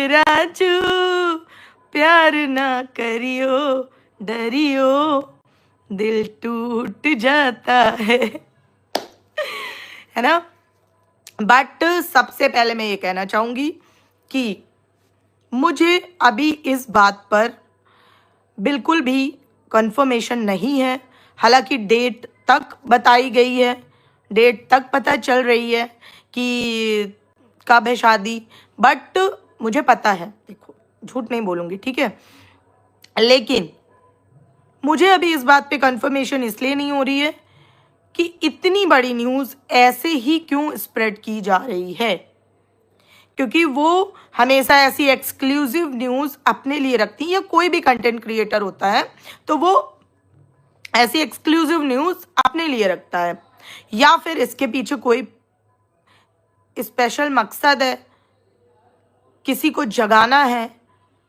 राजू प्यार ना करियो, डरियो दिल टूट जाता है ना। बट सबसे पहले मैं ये कहना चाहूंगी कि मुझे अभी इस बात पर बिल्कुल भी कंफर्मेशन नहीं है। हालांकि डेट तक बताई गई है, डेट तक पता चल रही है कि कब है शादी, बट मुझे पता है, देखो झूठ नहीं बोलूँगी, ठीक है। लेकिन मुझे अभी इस बात पे कंफर्मेशन इसलिए नहीं हो रही है कि इतनी बड़ी न्यूज़ ऐसे ही क्यों स्प्रेड की जा रही है, क्योंकि वो हमेशा ऐसी एक्सक्लूसिव न्यूज़ अपने लिए रखती है, या कोई भी कंटेंट क्रिएटर होता है तो वो ऐसी एक्सक्लूसिव न्यूज़ अपने लिए रखता है, या फिर इसके पीछे कोई स्पेशल मकसद है, किसी को जगाना है,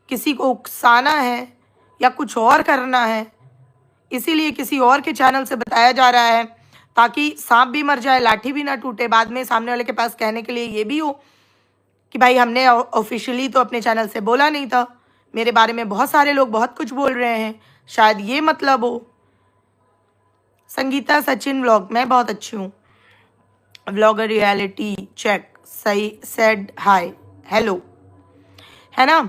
किसी को उकसाना है, या कुछ और करना है। इसीलिए किसी और के चैनल से बताया जा रहा है ताकि सांप भी मर जाए लाठी भी ना टूटे, बाद में सामने वाले के पास कहने के लिए ये भी हो कि भाई हमने ऑफिशियली तो अपने चैनल से बोला नहीं था, मेरे बारे में बहुत सारे लोग बहुत कुछ बोल रहे हैं, शायद ये मतलब हो। संगीता सचिन व्लॉग, मैं बहुत अच्छी हूँ, व्लॉगर रियलिटी चेक, सही सेड हाय हेलो, है ना।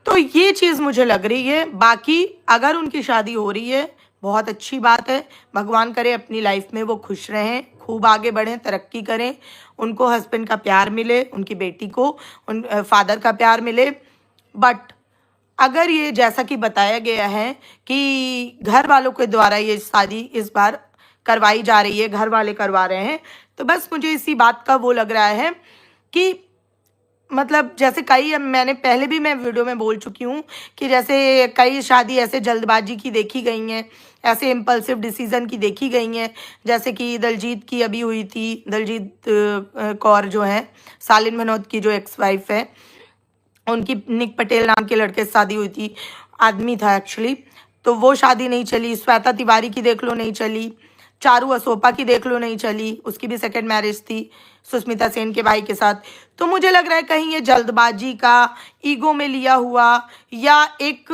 तो ये चीज़ मुझे लग रही है। बाकी अगर उनकी शादी हो रही है बहुत अच्छी बात है, भगवान करे अपनी लाइफ में वो खुश रहें, खूब आगे बढ़ें, तरक्की करें, उनको हस्बैंड का प्यार मिले, उनकी बेटी को उन फादर का प्यार मिले। बट अगर ये जैसा कि बताया गया है कि घर वालों के द्वारा ये शादी इस बार करवाई जा रही है, घर वाले करवा रहे हैं, तो बस मुझे इसी बात का वो लग रहा है कि मतलब जैसे कई, मैंने पहले भी मैं वीडियो में बोल चुकी हूँ कि जैसे कई शादी ऐसे जल्दबाजी की देखी गई हैं, ऐसे इम्पल्सिव डिसीज़न की देखी गई हैं, जैसे कि दलजीत की अभी हुई थी, दलजीत कौर जो है सालिन मनोद की जो एक्स वाइफ है, उनकी निक पटेल नाम के लड़के से शादी हुई थी, आदमी था एक्चुअली, तो वो शादी नहीं चली। श्वेता तिवारी की देख लो नहीं चली, चारू असोपा की देख लो नहीं चली, उसकी भी सेकंड मैरिज थी सुष्मिता सेन के भाई के साथ। तो मुझे लग रहा है कहीं ये जल्दबाजी का, ईगो में लिया हुआ, या एक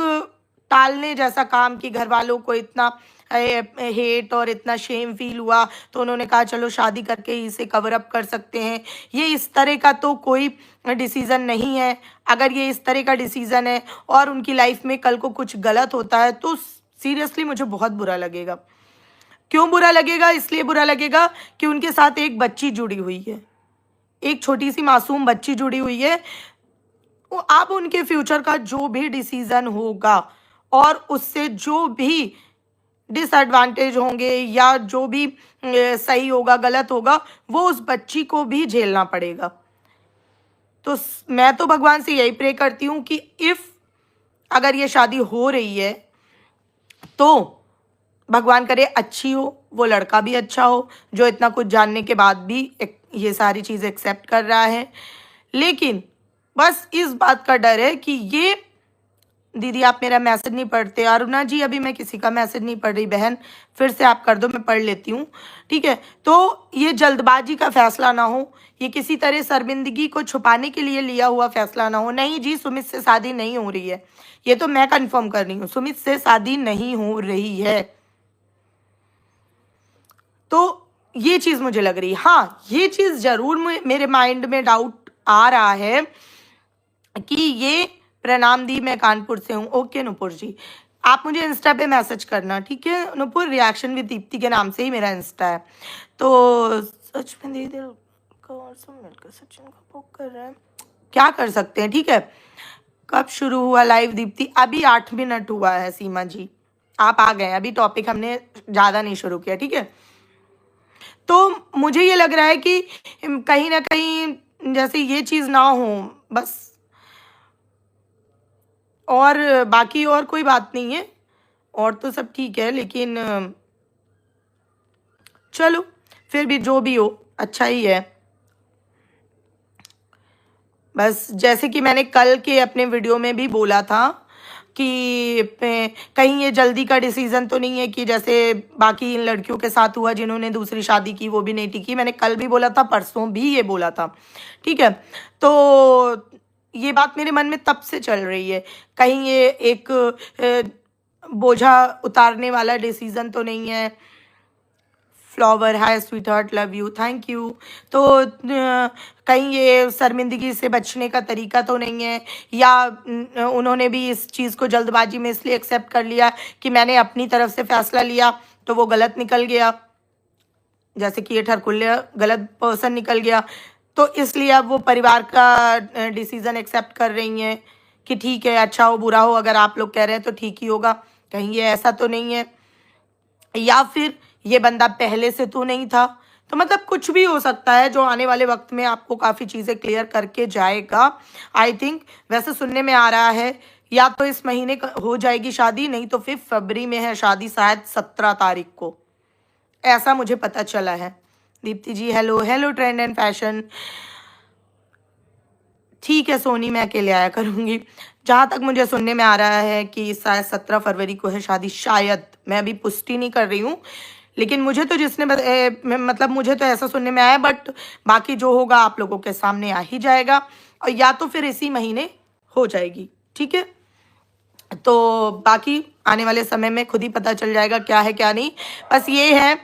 टालने जैसा काम कि घर वालों को इतना हेट और इतना शेम फील हुआ तो उन्होंने कहा चलो शादी करके ही इसे कवर अप कर सकते हैं। ये इस तरह का तो कोई डिसीज़न नहीं है। अगर ये इस तरह का डिसीज़न है और उनकी लाइफ में कल को कुछ गलत होता है तो सीरियसली मुझे बहुत बुरा लगेगा। क्यों बुरा लगेगा? इसलिए बुरा लगेगा कि उनके साथ एक बच्ची जुड़ी हुई है, एक छोटी सी मासूम बच्ची जुड़ी हुई है। अब उनके फ्यूचर का जो भी डिसीज़न होगा और उससे जो भी डिसएडवांटेज होंगे या जो भी सही होगा गलत होगा, वो उस बच्ची को भी झेलना पड़ेगा। तो मैं तो भगवान से यही प्रे करती हूँ कि अगर ये शादी हो रही है तो भगवान करे अच्छी हो, वो लड़का भी अच्छा हो जो इतना कुछ जानने के बाद भी ये सारी चीज़ें एक्सेप्ट कर रहा है। लेकिन बस इस बात का डर है कि ये दीदी आप मेरा मैसेज नहीं पढ़ते, अरुणा जी अभी मैं किसी का मैसेज नहीं पढ़ रही बहन, फिर से आप कर दो, मैं पढ़ लेती हूँ, ठीक है। तो ये जल्दबाजी का फैसला ना हो, ये किसी तरह शर्मिंदगी को छुपाने के लिए लिया हुआ फैसला ना हो। नहीं जी, सुमित से शादी नहीं हो रही है, ये तो मैं कंफर्म कर रही हूँ, सुमित से शादी नहीं हो रही है। तो ये चीज़ मुझे लग रही है। हाँ, ये चीज़ ज़रूर मेरे माइंड में डाउट आ रहा है कि ये प्रणाम दी, मैं कानपुर से हूँ। ओके नुपुर जी, आप मुझे इंस्टा पे मैसेज करना, ठीक है नुपुर, रिएक्शन विद दीप्ति के नाम से ही मेरा इंस्टा है। तो सच में दीदी और सब मिलकर सचिन को बुक कर रहे हैं, क्या कर सकते हैं, ठीक है। कब शुरू हुआ लाइव दीप्ति? अभी 8 मिनट हुआ है सीमा जी, आप आ गए, अभी टॉपिक हमने ज़्यादा नहीं शुरू किया, ठीक है। तो मुझे ये लग रहा है कि कहीं ना कहीं जैसे ये चीज़ ना हो बस, और बाकी और कोई बात नहीं है, और तो सब ठीक है। लेकिन चलो फिर भी जो भी हो अच्छा ही है। बस जैसे कि मैंने कल के अपने वीडियो में भी बोला था कि कहीं ये जल्दी का डिसीज़न तो नहीं है कि जैसे बाकी इन लड़कियों के साथ हुआ जिन्होंने दूसरी शादी की वो भी नहीं टिकी। मैंने कल भी बोला था, परसों भी ये बोला था, ठीक है। तो ये बात मेरे मन में तब से चल रही है, कहीं ये एक बोझा उतारने वाला डिसीजन तो नहीं है। Flower, hi sweet heart, love you, thank you. तो कहीं ये शर्मिंदगी से बचने का तरीका तो नहीं है, या उन्होंने भी इस चीज़ को जल्दबाजी में इसलिए एक्सेप्ट कर लिया कि मैंने अपनी तरफ से फैसला लिया तो वो गलत निकल गया, जैसे कि ये ठरकुल्ले गलत पर्सन निकल गया, तो इसलिए अब वो परिवार का डिसीजन एक्सेप्ट कर रही हैं कि ठीक है, अच्छा हो बुरा हो, अगर आप लोग कह रहे हैं तो ठीक ही होगा। कहीं ये ऐसा तो नहीं है, या फिर ये बंदा पहले से तो नहीं था। तो मतलब कुछ भी हो सकता है, जो आने वाले वक्त में आपको काफ़ी चीज़ें क्लियर करके जाएगा, आई थिंक। वैसे सुनने में आ रहा है या तो इस महीने हो जाएगी शादी, नहीं तो फिर फरवरी में है शादी, शायद 17 तारीख को, ऐसा मुझे पता चला है। Deepti ji hello, hello trend and fashion, ठीक है सोनी, मैं अकेले आया करूँगी। जहाँ तक मुझे सुनने में आ रहा है कि शायद 17 फरवरी को है शादी, शायद, मैं अभी पुष्टि नहीं कर रही हूँ, लेकिन मुझे तो मतलब मुझे तो ऐसा सुनने में आया, बट बाकी जो होगा आप लोगों के सामने आ ही जाएगा, और या तो फिर इसी महीने हो जाएगी, ठीक है। तो बाकी आने वाले समय में खुद ही पता चल जाएगा क्या है क्या नहीं। बस ये है,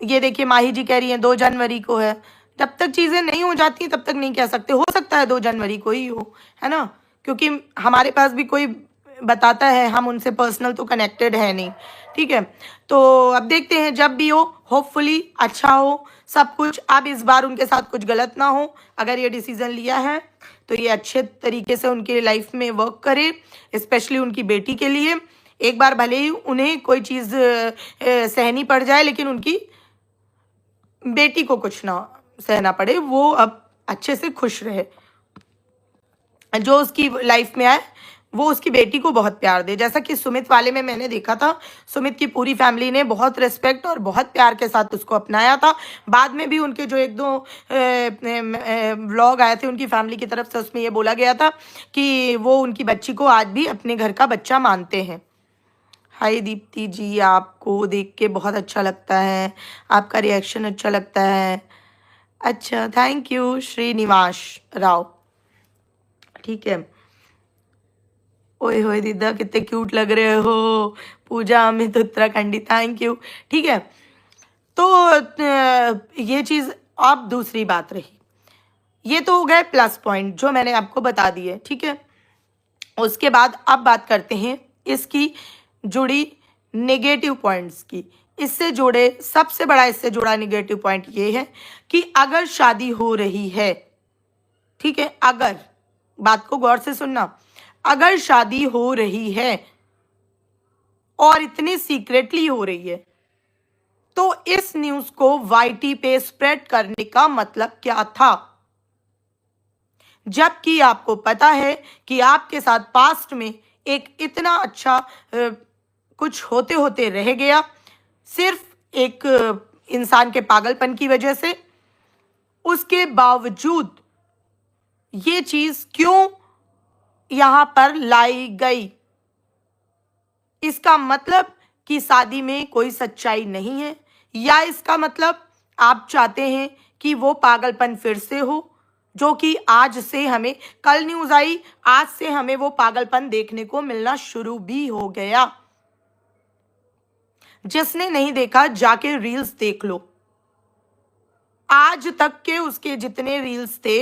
ये देखिए माही जी कह रही हैं 2 जनवरी को है। जब तक चीज़ें नहीं हो जाती तब तक नहीं कह सकते, हो सकता है 2 जनवरी को ही हो, है ना, क्योंकि हमारे पास भी कोई बताता है, हम उनसे पर्सनल तो कनेक्टेड है नहीं, ठीक है। तो अब देखते हैं, जब भी हो होपफुली अच्छा हो सब कुछ। अब इस बार उनके साथ कुछ गलत ना हो, अगर ये डिसीज़न लिया है तो ये अच्छे तरीके से उनकी लाइफ में वर्क करे, स्पेशली उनकी बेटी के लिए। एक बार भले ही उन्हें कोई चीज़ सहनी पड़ जाए, लेकिन उनकी बेटी को कुछ ना सहना पड़े, वो अब अच्छे से खुश रहे, जो उसकी लाइफ में आए वो उसकी बेटी को बहुत प्यार दे। जैसा कि सुमित वाले में मैंने देखा था, सुमित की पूरी फैमिली ने बहुत रिस्पेक्ट और बहुत प्यार के साथ उसको अपनाया था। बाद में भी उनके जो 1-2 व्लॉग आए थे उनकी फैमिली की तरफ से, उसमें ये बोला गया था कि वो उनकी बच्ची को आज भी अपने घर का बच्चा मानते हैं। हाय दीप्ति जी, आपको देख के बहुत अच्छा लगता है, आपका रिएक्शन अच्छा लगता है। अच्छा, थैंक यू श्रीनिवास राव, ठीक है। ओए होए दीदा कितने क्यूट लग रहे हो, पूजा अमित उत्तराखंडी, थैंक यू, ठीक है। तो ये चीज़, अब दूसरी बात रही, ये तो हो गए प्लस पॉइंट जो मैंने आपको बता दिए, ठीक है। उसके बाद अब बात करते हैं इसकी जुड़ी नेगेटिव पॉइंट्स की। इससे जुड़े सबसे बड़ा, इससे जुड़ा नेगेटिव पॉइंट ये है कि अगर शादी हो रही है, ठीक है, अगर, बात को गौर से सुनना, अगर शादी हो रही है और इतनी सीक्रेटली हो रही है, तो इस न्यूज को वाईटी पे स्प्रेड करने का मतलब क्या था, जबकि आपको पता है कि आपके साथ पास्ट में एक इतना अच्छा कुछ होते होते रह गया, सिर्फ एक इंसान के पागलपन की वजह से। उसके बावजूद ये चीज क्यों यहां पर लाई गई, इसका मतलब कि शादी में कोई सच्चाई नहीं है, या इसका मतलब आप चाहते हैं कि वो पागलपन फिर से हो, जो कि आज से हमें, कल न्यूज आई, आज से हमें वो पागलपन देखने को मिलना शुरू भी हो गया। जिसने नहीं देखा जाके रील्स देख लो, आज तक के उसके जितने रील्स थे,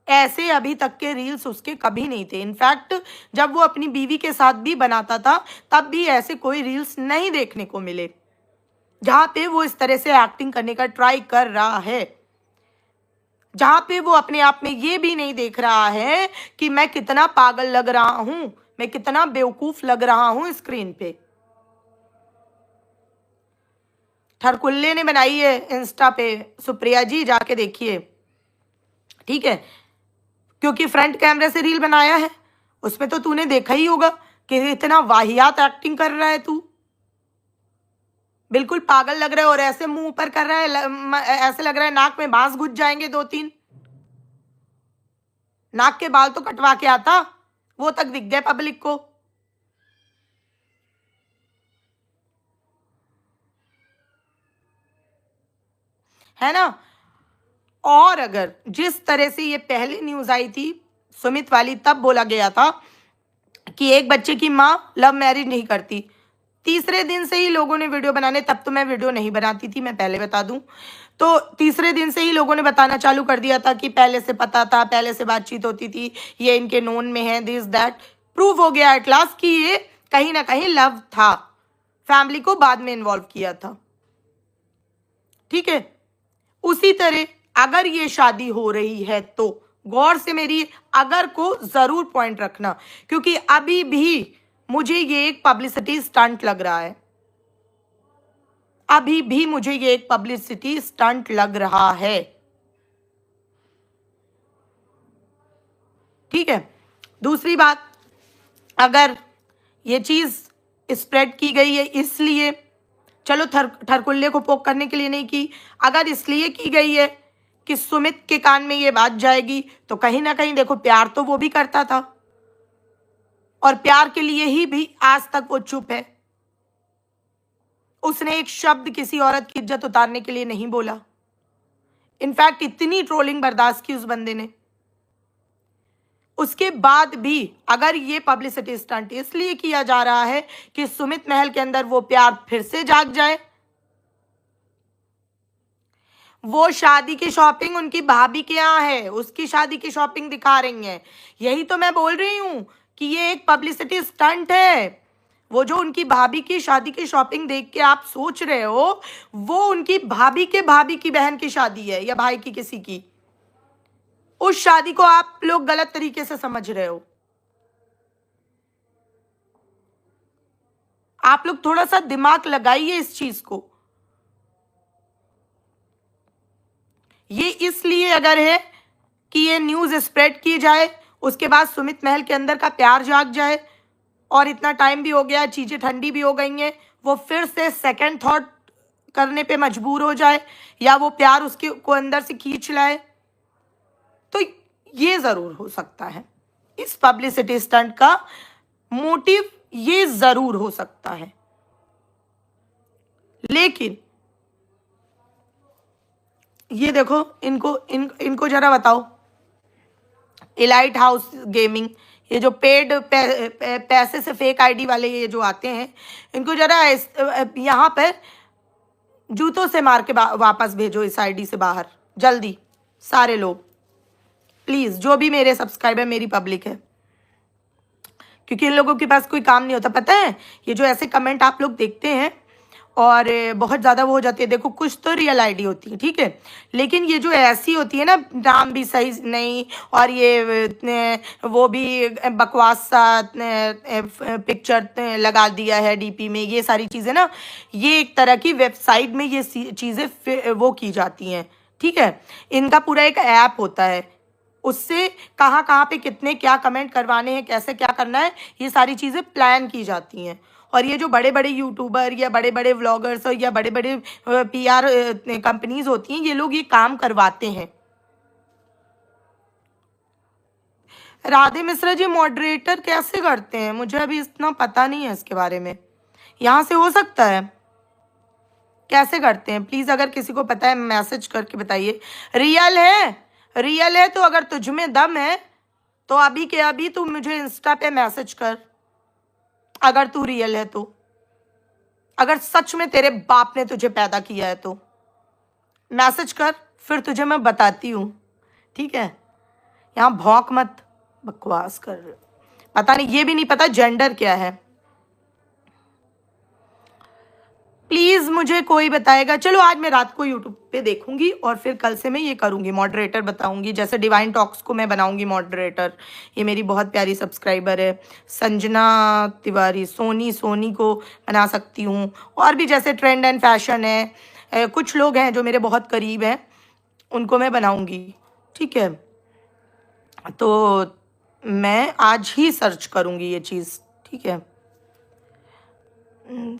ऐसे अभी तक के रील्स उसके कभी नहीं थे। इनफैक्ट जब वो अपनी बीवी के साथ भी बनाता था तब भी ऐसे कोई रील्स नहीं देखने को मिले जहां पे वो इस तरह से एक्टिंग करने का ट्राई कर रहा है, जहां पे वो अपने आप में ये भी नहीं देख रहा है कि मैं कितना पागल लग रहा हूं, मैं कितना बेवकूफ लग रहा हूं स्क्रीन पे। ठरकुल्ले ने बनाई है इंस्टा पे, सुप्रिया जी जाके देखिए, ठीक है, क्योंकि फ्रंट कैमरे से रील बनाया है, उसमें तो तूने देखा ही होगा कि इतना वाहियात एक्टिंग कर रहा है तू, बिल्कुल पागल लग रहा है, और ऐसे मुंह ऊपर कर रहा है, ऐसे लग रहा है नाक में बांस घुस जाएंगे 2-3। नाक के बाल तो कटवा के आता, वो तक दिख गए पब्लिक को। है ना। और अगर जिस तरह से ये पहले न्यूज आई थी सुमित वाली, तब बोला गया था कि एक बच्चे की माँ लव मैरिज नहीं करती, तीसरे दिन से ही लोगों ने वीडियो बनाने, तब तो मैं वीडियो नहीं बनाती थी, मैं पहले बता दूं, तो तीसरे दिन से ही लोगों ने बताना चालू कर दिया था कि पहले से पता था, पहले से बातचीत होती थी, ये इनके नोन में है, दिस दैट। प्रूव हो गया एट लास्ट कि ये कहीं ना कहीं लव था, फैमिली को बाद में इन्वॉल्व किया था। ठीक है, उसी तरह अगर ये शादी हो रही है तो गौर से मेरी अगर को जरूर पॉइंट रखना, क्योंकि अभी भी मुझे ये एक पब्लिसिटी स्टंट लग रहा है, अभी भी मुझे ये एक पब्लिसिटी स्टंट लग रहा है। ठीक है, दूसरी बात, अगर ये चीज स्प्रेड की गई है इसलिए, चलो ठरकुल्ले को पोक करने के लिए नहीं की, अगर इसलिए की गई है कि सुमित के कान में ये बात जाएगी, तो कहीं ना कहीं देखो प्यार तो वो भी करता था, और प्यार के लिए ही भी आज तक वो चुप है। उसने एक शब्द किसी औरत की इज्जत उतारने के लिए नहीं बोला। इनफैक्ट इतनी ट्रोलिंग बर्दाश्त की उस बंदे ने, उसके बाद भी अगर ये पब्लिसिटी स्टंट इसलिए किया जा रहा है कि सुमित महल के अंदर वो प्यार फिर से जाग जाए, वो शादी की शॉपिंग उनकी भाभी के यहाँ है, उसकी शादी की शॉपिंग दिखा रही हैं, यही तो मैं बोल रही हूं कि ये एक पब्लिसिटी स्टंट है। वो जो उनकी भाभी की शादी की शॉपिंग देख के आप सोच रहे हो, वो उनकी भाभी की बहन की शादी है या भाई की किसी की, उस शादी को आप लोग गलत तरीके से समझ रहे हो। आप लोग थोड़ा सा दिमाग लगाइए इस चीज को। ये इसलिए अगर है कि ये न्यूज स्प्रेड की जाए, उसके बाद सुमित महल के अंदर का प्यार जाग जाए, और इतना टाइम भी हो गया, चीजें ठंडी भी हो गई हैं, वो फिर से सेकंड थॉट करने पे मजबूर हो जाए, या वो प्यार उसके को अंदर से खींच लाए, तो ये जरूर हो सकता है। इस पब्लिसिटी स्टंट का मोटिव ये जरूर हो सकता है। लेकिन ये देखो, इनको जरा बताओ, इलाइट हाउस गेमिंग, ये जो पेड पैसे से फेक आईडी वाले ये जो आते हैं, इनको जरा यहाँ पर जूतों से मार के वापस भेजो इस आईडी से बाहर, जल्दी सारे लोग प्लीज, जो भी मेरे सब्सक्राइबर, मेरी पब्लिक है, क्योंकि इन लोगों के पास कोई काम नहीं होता। पता है, ये जो ऐसे कमेंट आप लोग देखते हैं और बहुत ज़्यादा वो हो जाती है, देखो कुछ तो रियल आईडी होती है, ठीक है, लेकिन ये जो ऐसी होती है ना, नाम भी सही नहीं, और ये वो भी बकवास सा पिक्चर लगा दिया है डीपी में, ये सारी चीज़ें ना, ये एक तरह की वेबसाइट में ये चीज़ें वो की जाती हैं। ठीक है, इनका पूरा एक ऐप होता है, उससे कहाँ कहाँ पे कितने क्या कमेंट करवाने हैं, कैसे क्या करना है, ये सारी चीज़ें प्लान की जाती हैं। और ये जो बड़े बड़े यूट्यूबर या बड़े बड़े व्लॉगर्स या बड़े बड़े पीआर कंपनीज होती हैं, ये लोग ये काम करवाते हैं। राधे मिश्रा जी मॉडरेटर कैसे करते हैं, मुझे अभी इतना पता नहीं है इसके बारे में, यहाँ से हो सकता है, कैसे करते हैं प्लीज़ अगर किसी को पता है मैसेज करके बताइए। रियल है तो अगर तुझ में दम है तो अभी के अभी तू मुझे इंस्टा पे मैसेज कर, अगर तू रियल है तो, अगर सच में तेरे बाप ने तुझे पैदा किया है तो मैसेज कर, फिर तुझे मैं बताती हूँ। ठीक है, यहाँ भौंक मत, बकवास कर रहे, पता नहीं, ये भी नहीं पता जेंडर क्या है, प्लीज़ मुझे कोई बताएगा। चलो आज मैं रात को यूट्यूब पे देखूंगी और फिर कल से मैं ये करूंगी, मॉडरेटर बताऊंगी, जैसे डिवाइन टॉक्स को मैं बनाऊंगी मॉडरेटर, ये मेरी बहुत प्यारी सब्सक्राइबर है संजना तिवारी, सोनी को बना सकती हूँ, और भी जैसे ट्रेंड एंड फैशन है, कुछ लोग हैं जो मेरे बहुत करीब हैं, उनको मैं बनाऊंगी। ठीक है, तो मैं आज ही सर्च करूंगी ये चीज़। ठीक है,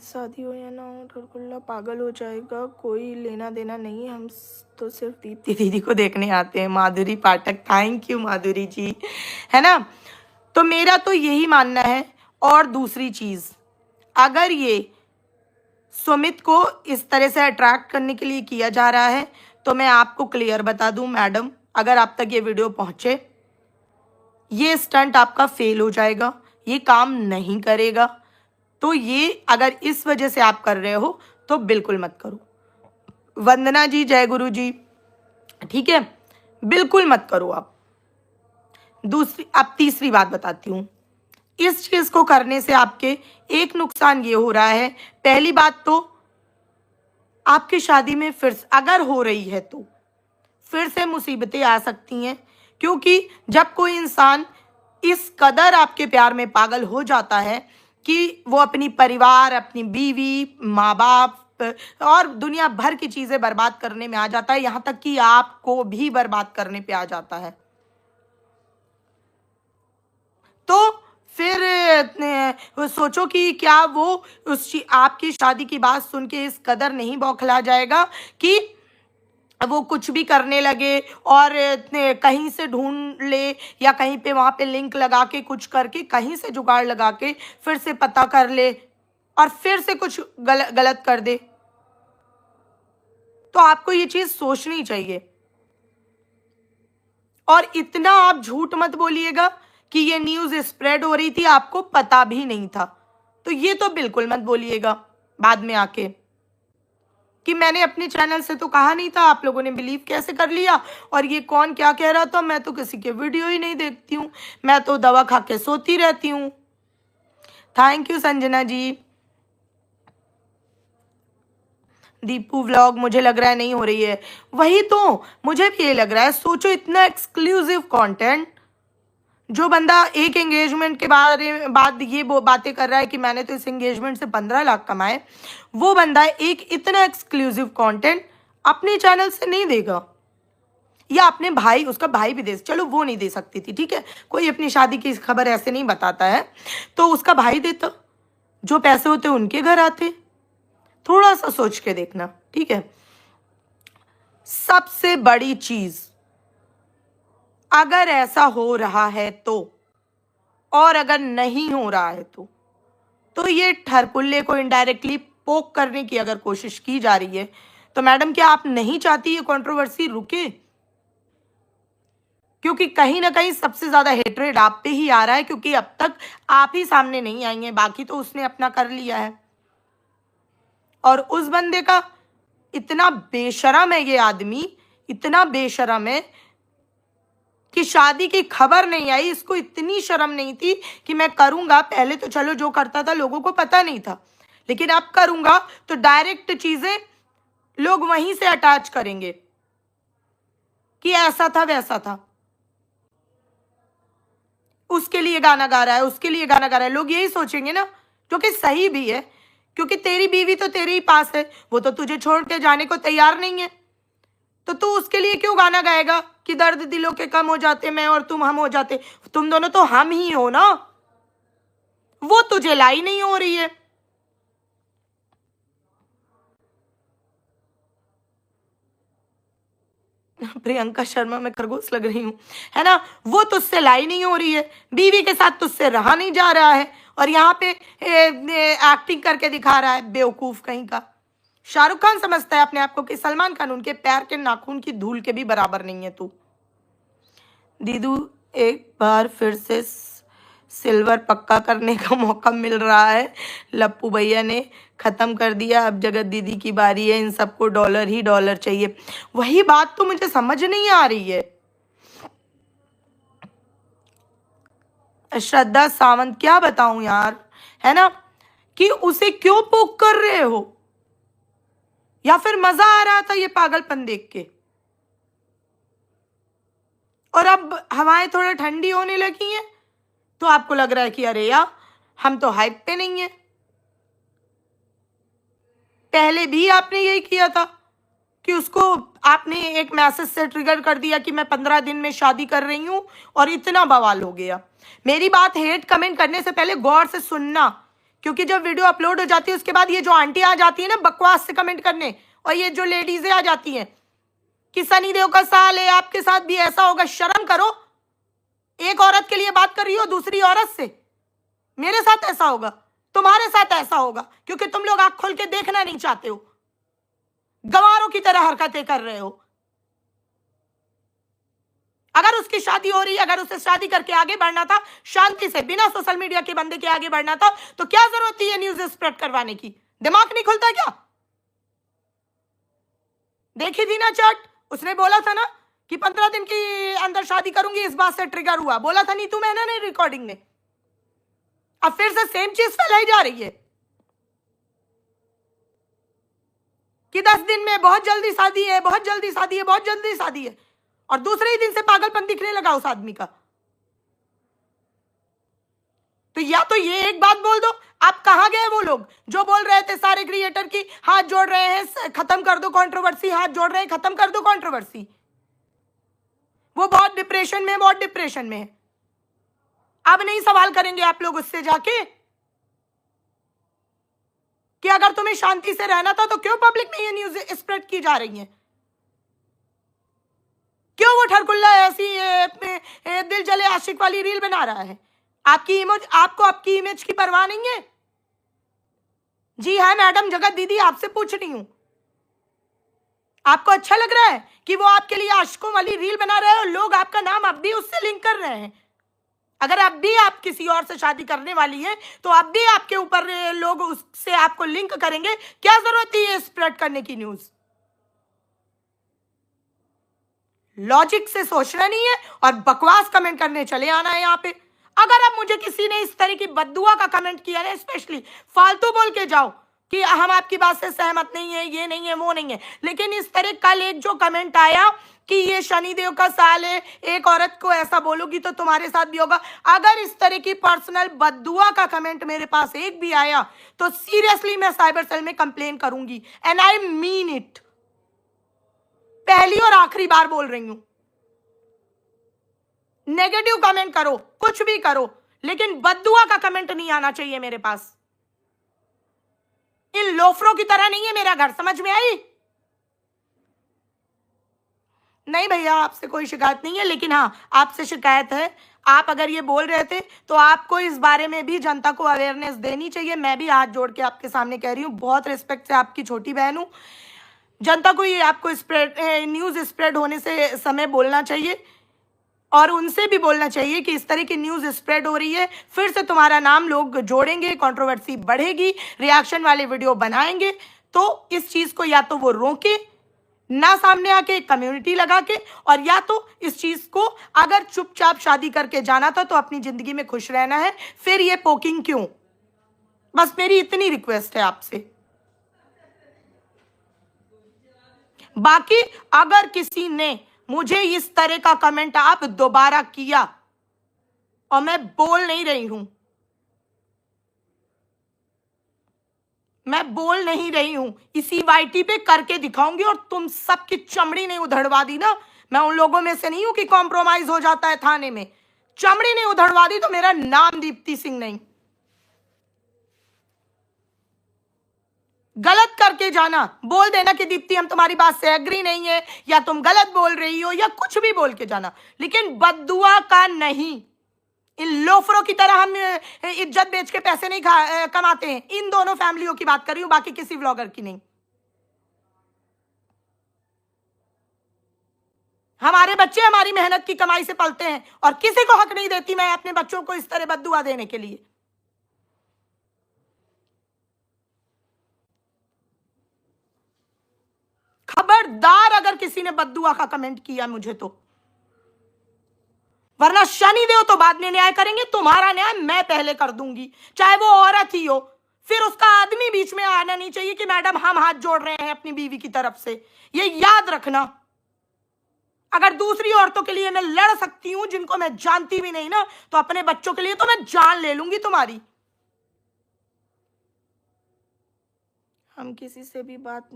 शादी हो या ना हो, ठरकुल्ला पागल हो जाएगा, कोई लेना देना नहीं, हम तो सिर्फ दीप्ति दीदी को देखने आते हैं। माधुरी पाठक, थैंक यू माधुरी जी, है ना। तो मेरा तो यही मानना है। और दूसरी चीज़, अगर ये सुमित को इस तरह से अट्रैक्ट करने के लिए किया जा रहा है, तो मैं आपको क्लियर बता दूं मैडम, अगर आप तक ये वीडियो पहुंचे, ये स्टंट आपका फेल हो जाएगा, ये काम नहीं करेगा। तो ये अगर इस वजह से आप कर रहे हो तो बिल्कुल मत करो। वंदना जी, जय गुरु जी, ठीक है, बिल्कुल मत करो आप। दूसरी, अब तीसरी बात बताती हूँ। इस चीज को करने से आपके एक नुकसान ये हो रहा है, पहली बात तो आपकी शादी में फिर अगर हो रही है तो फिर से मुसीबतें आ सकती हैं, क्योंकि जब कोई इंसान इस कदर आपके प्यार में पागल हो जाता है कि वो अपनी परिवार, अपनी बीवी, माँ बाप और दुनिया भर की चीजें बर्बाद करने में आ जाता है, यहां तक कि आपको भी बर्बाद करने पे आ जाता है, तो फिर सोचो कि क्या वो आपकी शादी की बात सुन के इस कदर नहीं बौखला जाएगा कि वो कुछ भी करने लगे और कहीं से ढूंढ ले या कहीं पे वहां पे लिंक लगा के कुछ करके कहीं से जुगाड़ लगा के फिर से पता कर ले और फिर से कुछ गलत कर दे। तो आपको ये चीज सोचनी चाहिए। और इतना आप झूठ मत बोलिएगा कि ये न्यूज स्प्रेड हो रही थी, आपको पता भी नहीं था, तो ये तो बिल्कुल मत बोलिएगा बाद में आके कि मैंने अपने चैनल से तो कहा नहीं था, आप लोगों ने बिलीव कैसे कर लिया, और ये कौन क्या कह रहा था, मैं तो किसी के वीडियो ही नहीं देखती हूँ, मैं तो दवा खा के सोती रहती हूँ। Thank you Sanjana ji. Deepu vlog मुझे लग रहा है नहीं हो रही है, वही तो मुझे भी ये लग रहा है। सोचो इतना एक्सक्लूसिव कंटेंट, जो बंदा एक एंगेजमेंट के बाद ये वो बातें कर रहा है कि मैंने तो इस एंगेजमेंट से 15 लाख कमाए, वो बंदा एक इतना एक्सक्लूसिव कंटेंट अपने चैनल से नहीं देगा, या अपने भाई, उसका भाई भी दे, चलो वो नहीं दे सकती थी, ठीक है, कोई अपनी शादी की खबर ऐसे नहीं बताता है, तो उसका भाई देता, जो पैसे होते उनके घर आते। थोड़ा सा सोच के देखना, ठीक है। सबसे बड़ी चीज, अगर ऐसा हो रहा है तो, और अगर नहीं हो रहा है तो ये ठरकुल्ले को इनडायरेक्टली पोक करने की अगर कोशिश की जा रही है, तो मैडम क्या आप नहीं चाहती ये कंट्रोवर्सी रुके? क्योंकि कहीं ना कहीं सबसे ज्यादा हेट्रेड आप पे ही आ रहा है, क्योंकि अब तक आप ही सामने नहीं आएंगे, बाकी तो उसने अपना कर लिया है। और उस बंदे का इतना बेशरम है, ये आदमी इतना बेशरम है कि शादी की खबर नहीं आई, इसको इतनी शर्म नहीं थी कि मैं करूंगा। पहले तो चलो जो करता था लोगों को पता नहीं था, लेकिन अब करूंगा तो डायरेक्ट चीजें लोग वहीं से अटैच करेंगे कि ऐसा था वैसा था, उसके लिए गाना गा रहा है, उसके लिए गाना गा रहा है, लोग यही सोचेंगे ना, जो कि सही भी है, क्योंकि तेरी बीवी तो तेरे ही पास है, वो तो तुझे छोड़ के जाने को तैयार नहीं है, तो तू उसके लिए क्यों गाना गाएगा कि दर्द दिलों के कम हो जाते, मैं और तुम हम हो जाते। तुम दोनों तो हम ही हो ना, वो तुझे लाई नहीं हो रही है। प्रियंका शर्मा में खरगोश लग रही हूं, है ना, वो तुझसे लाई नहीं हो रही है, बीवी के साथ तुझसे रहा नहीं जा रहा है, और यहाँ पे एक्टिंग करके दिखा रहा है, बेवकूफ कहीं का। शाहरुख खान समझता है अपने आप को कि सलमान खान उनके पैर के नाखून की धूल के भी बराबर नहीं है तू। दीदू एक बार फिर से सिल्वर पक्का करने का मौका मिल रहा है, लप्पू भैया ने खत्म कर दिया, अब जगत दीदी की बारी है, इन सबको डॉलर ही डॉलर चाहिए। वही बात तो मुझे समझ नहीं आ रही है। श्रद्धा सावंत, क्या बताऊं यार, है ना, कि उसे क्यों पोक कर रहे हो, या फिर मजा आ रहा था ये पागलपन देख के, और अब हवाएं थोड़ा ठंडी होने लगी हैं तो आपको लग रहा है कि अरे यार हम तो हाइप पे नहीं है। पहले भी आपने यही किया था कि उसको आपने एक मैसेज से ट्रिगर कर दिया कि मैं 15 दिन में शादी कर रही हूं, और इतना बवाल हो गया। मेरी बात हेट कमेंट करने से पहले गौर से सुनना, क्योंकि जब वीडियो अपलोड हो जाती है उसके बाद ये जो आंटी आ जाती है ना बकवास से कमेंट करने, और ये जो लेडीजें आ जाती हैं कि सनी देओल का साल है, आपके साथ भी ऐसा होगा, शर्म करो। एक औरत के लिए बात कर रही हो दूसरी औरत से, मेरे साथ ऐसा होगा, तुम्हारे साथ ऐसा होगा, क्योंकि तुम लोग आंख खोल के देखना नहीं चाहते हो, गंवारों की तरह हरकतें कर रहे हो। अगर उसकी शादी हो रही है, अगर उसे शादी करके आगे बढ़ना था शांति से, बिना सोशल मीडिया के बंदे के आगे बढ़ना था, तो क्या जरूरत थी ये न्यूज स्प्रेड करवाने की? दिमाग नहीं खुलता क्या? देखी थी ना चैट, उसने बोला था ना कि 15 दिन के अंदर शादी करूंगी, इस बात से ट्रिगर हुआ, बोला था नीतू मेनन ने रिकॉर्डिंग में। अब फिर से सेम चीज फैलाई जा रही है कि 10 दिन में बहुत जल्दी शादी है, बहुत जल्दी शादी है, बहुत जल्दी शादी है, और दूसरे ही दिन से पागलपन दिखने लगा उस आदमी का। तो या तो ये एक बात बोल दो, आप कहां गए वो लोग जो बोल रहे थे सारे क्रिएटर की हाथ जोड़ रहे हैं, खत्म कर दो कंट्रोवर्सी, हाथ जोड़ रहे हैं, खत्म कर दो कंट्रोवर्सी। वो बहुत डिप्रेशन में, बहुत डिप्रेशन में है। अब नहीं सवाल करेंगे आप लोग उससे जाके कि अगर तुम्हें शांति से रहना था तो क्यों पब्लिक में ये न्यूज स्प्रेड की जा रही है? क्यों वो ठरकुल्ला ऐसी दिल जले आशिक वाली रील बना रहा है? आपकी इमेज, आपको आपकी इमेज की परवाह नहीं है? जी हाँ मैडम जगत दीदी, आपसे पूछ रही हूं, आपको अच्छा लग रहा है कि वो आपके लिए आशिकों वाली रील बना रहे हैं और लोग आपका नाम अब भी उससे लिंक कर रहे हैं? अगर अब भी आप किसी और से शादी करने वाली हैं तो अब भी आपके ऊपर लोग उससे आपको लिंक करेंगे। क्या जरूरत थी ये स्प्रेड करने की न्यूज? लॉजिक से सोचना नहीं है और बकवास कमेंट करने चले आना है यहाँ पे। अगर अब मुझे किसी ने इस तरह की बद्दुआ का कमेंट किया है, स्पेशली फालतू बोल के जाओ कि हम आपकी बात से सहमत नहीं है, ये नहीं है, वो नहीं है, लेकिन इस तरह कल एक जो कमेंट आया कि ये शनिदेव का साल है, एक औरत को ऐसा बोलोगी तो तुम्हारे साथ भी होगा, अगर इस तरह की पर्सनल बद्दुआ का कमेंट मेरे पास एक भी आया तो सीरियसली मैं साइबर सेल में कंप्लेन करूंगी, एंड आई मीन इट। पहली और आखिरी बार बोल रही हूं, नेगेटिव कमेंट करो, कुछ भी करो, लेकिन बद्दुआ का कमेंट नहीं आना चाहिए मेरे पास। इन लोफरों की तरह नहीं है मेरा घर, समझ में आई? नहीं भैया, आपसे कोई शिकायत नहीं है, लेकिन हाँ आपसे शिकायत है। आप अगर ये बोल रहे थे तो आपको इस बारे में भी जनता को अवेयरनेस देनी चाहिए। मैं भी हाथ जोड़ के आपके सामने कह रही हूँ, बहुत रिस्पेक्ट से आपकी छोटी बहन हूँ। जनता को ये आपको न्यूज़ स्प्रेड होने से समय बोलना चाहिए और उनसे भी बोलना चाहिए कि इस तरह की न्यूज़ स्प्रेड हो रही है, फिर से तुम्हारा नाम लोग जोड़ेंगे, कंट्रोवर्सी बढ़ेगी, रिएक्शन वाले वीडियो बनाएंगे। तो इस चीज़ को या तो वो रोके ना सामने आके कम्युनिटी लगा के, और या तो इस चीज को अगर चुपचाप शादी करके जाना था तो अपनी जिंदगी में खुश रहना है, फिर ये पोकिंग क्यों? बस मेरी इतनी रिक्वेस्ट है आपसे। बाकी अगर किसी ने मुझे इस तरह का कमेंट आप दोबारा किया, और मैं बोल नहीं रही हूं, मैं बोल नहीं रही हूं, इसी वाईटी पे करके दिखाऊंगी, और तुम सबकी चमड़ी नहीं उधड़वा दी ना, मैं उन लोगों में से नहीं हूं कि कॉम्प्रोमाइज हो जाता है थाने में, चमड़ी नहीं उधड़वा दी तो मेरा नाम दीप्ति सिंह नहीं। गलत करके जाना, बोल देना कि दीप्ति हम तुम्हारी बात से एग्री नहीं है, या तुम गलत बोल रही हो, या कुछ भी बोल के जाना, लेकिन बद्दुआ का नहीं। इन लोफरों की तरह हम इज्जत बेच के पैसे नहीं कमाते हैं। इन दोनों फैमिलियों की बात कर रही हूं, बाकी किसी व्लॉगर की नहीं। हमारे बच्चे हमारी मेहनत की कमाई से पलते हैं, और किसी को हक नहीं देती मैं अपने बच्चों को इस तरह बद्दुआ देने के लिए। खबरदार अगर किसी ने बद्दुआ का कमेंट किया मुझे तो, वरना शनिदेव तो बाद में न्याय करेंगे, तुम्हारा न्याय मैं पहले कर दूंगी, चाहे वो औरत ही हो। फिर उसका आदमी बीच में आना नहीं चाहिए कि मैडम हम हाथ जोड़ रहे हैं अपनी बीवी की तरफ से। ये याद रखना, अगर दूसरी औरतों के लिए मैं लड़ सकती हूं जिनको मैं जानती भी नहीं ना, तो अपने बच्चों के लिए तो मैं जान ले लूंगी तुम्हारी। हम किसी से भी बात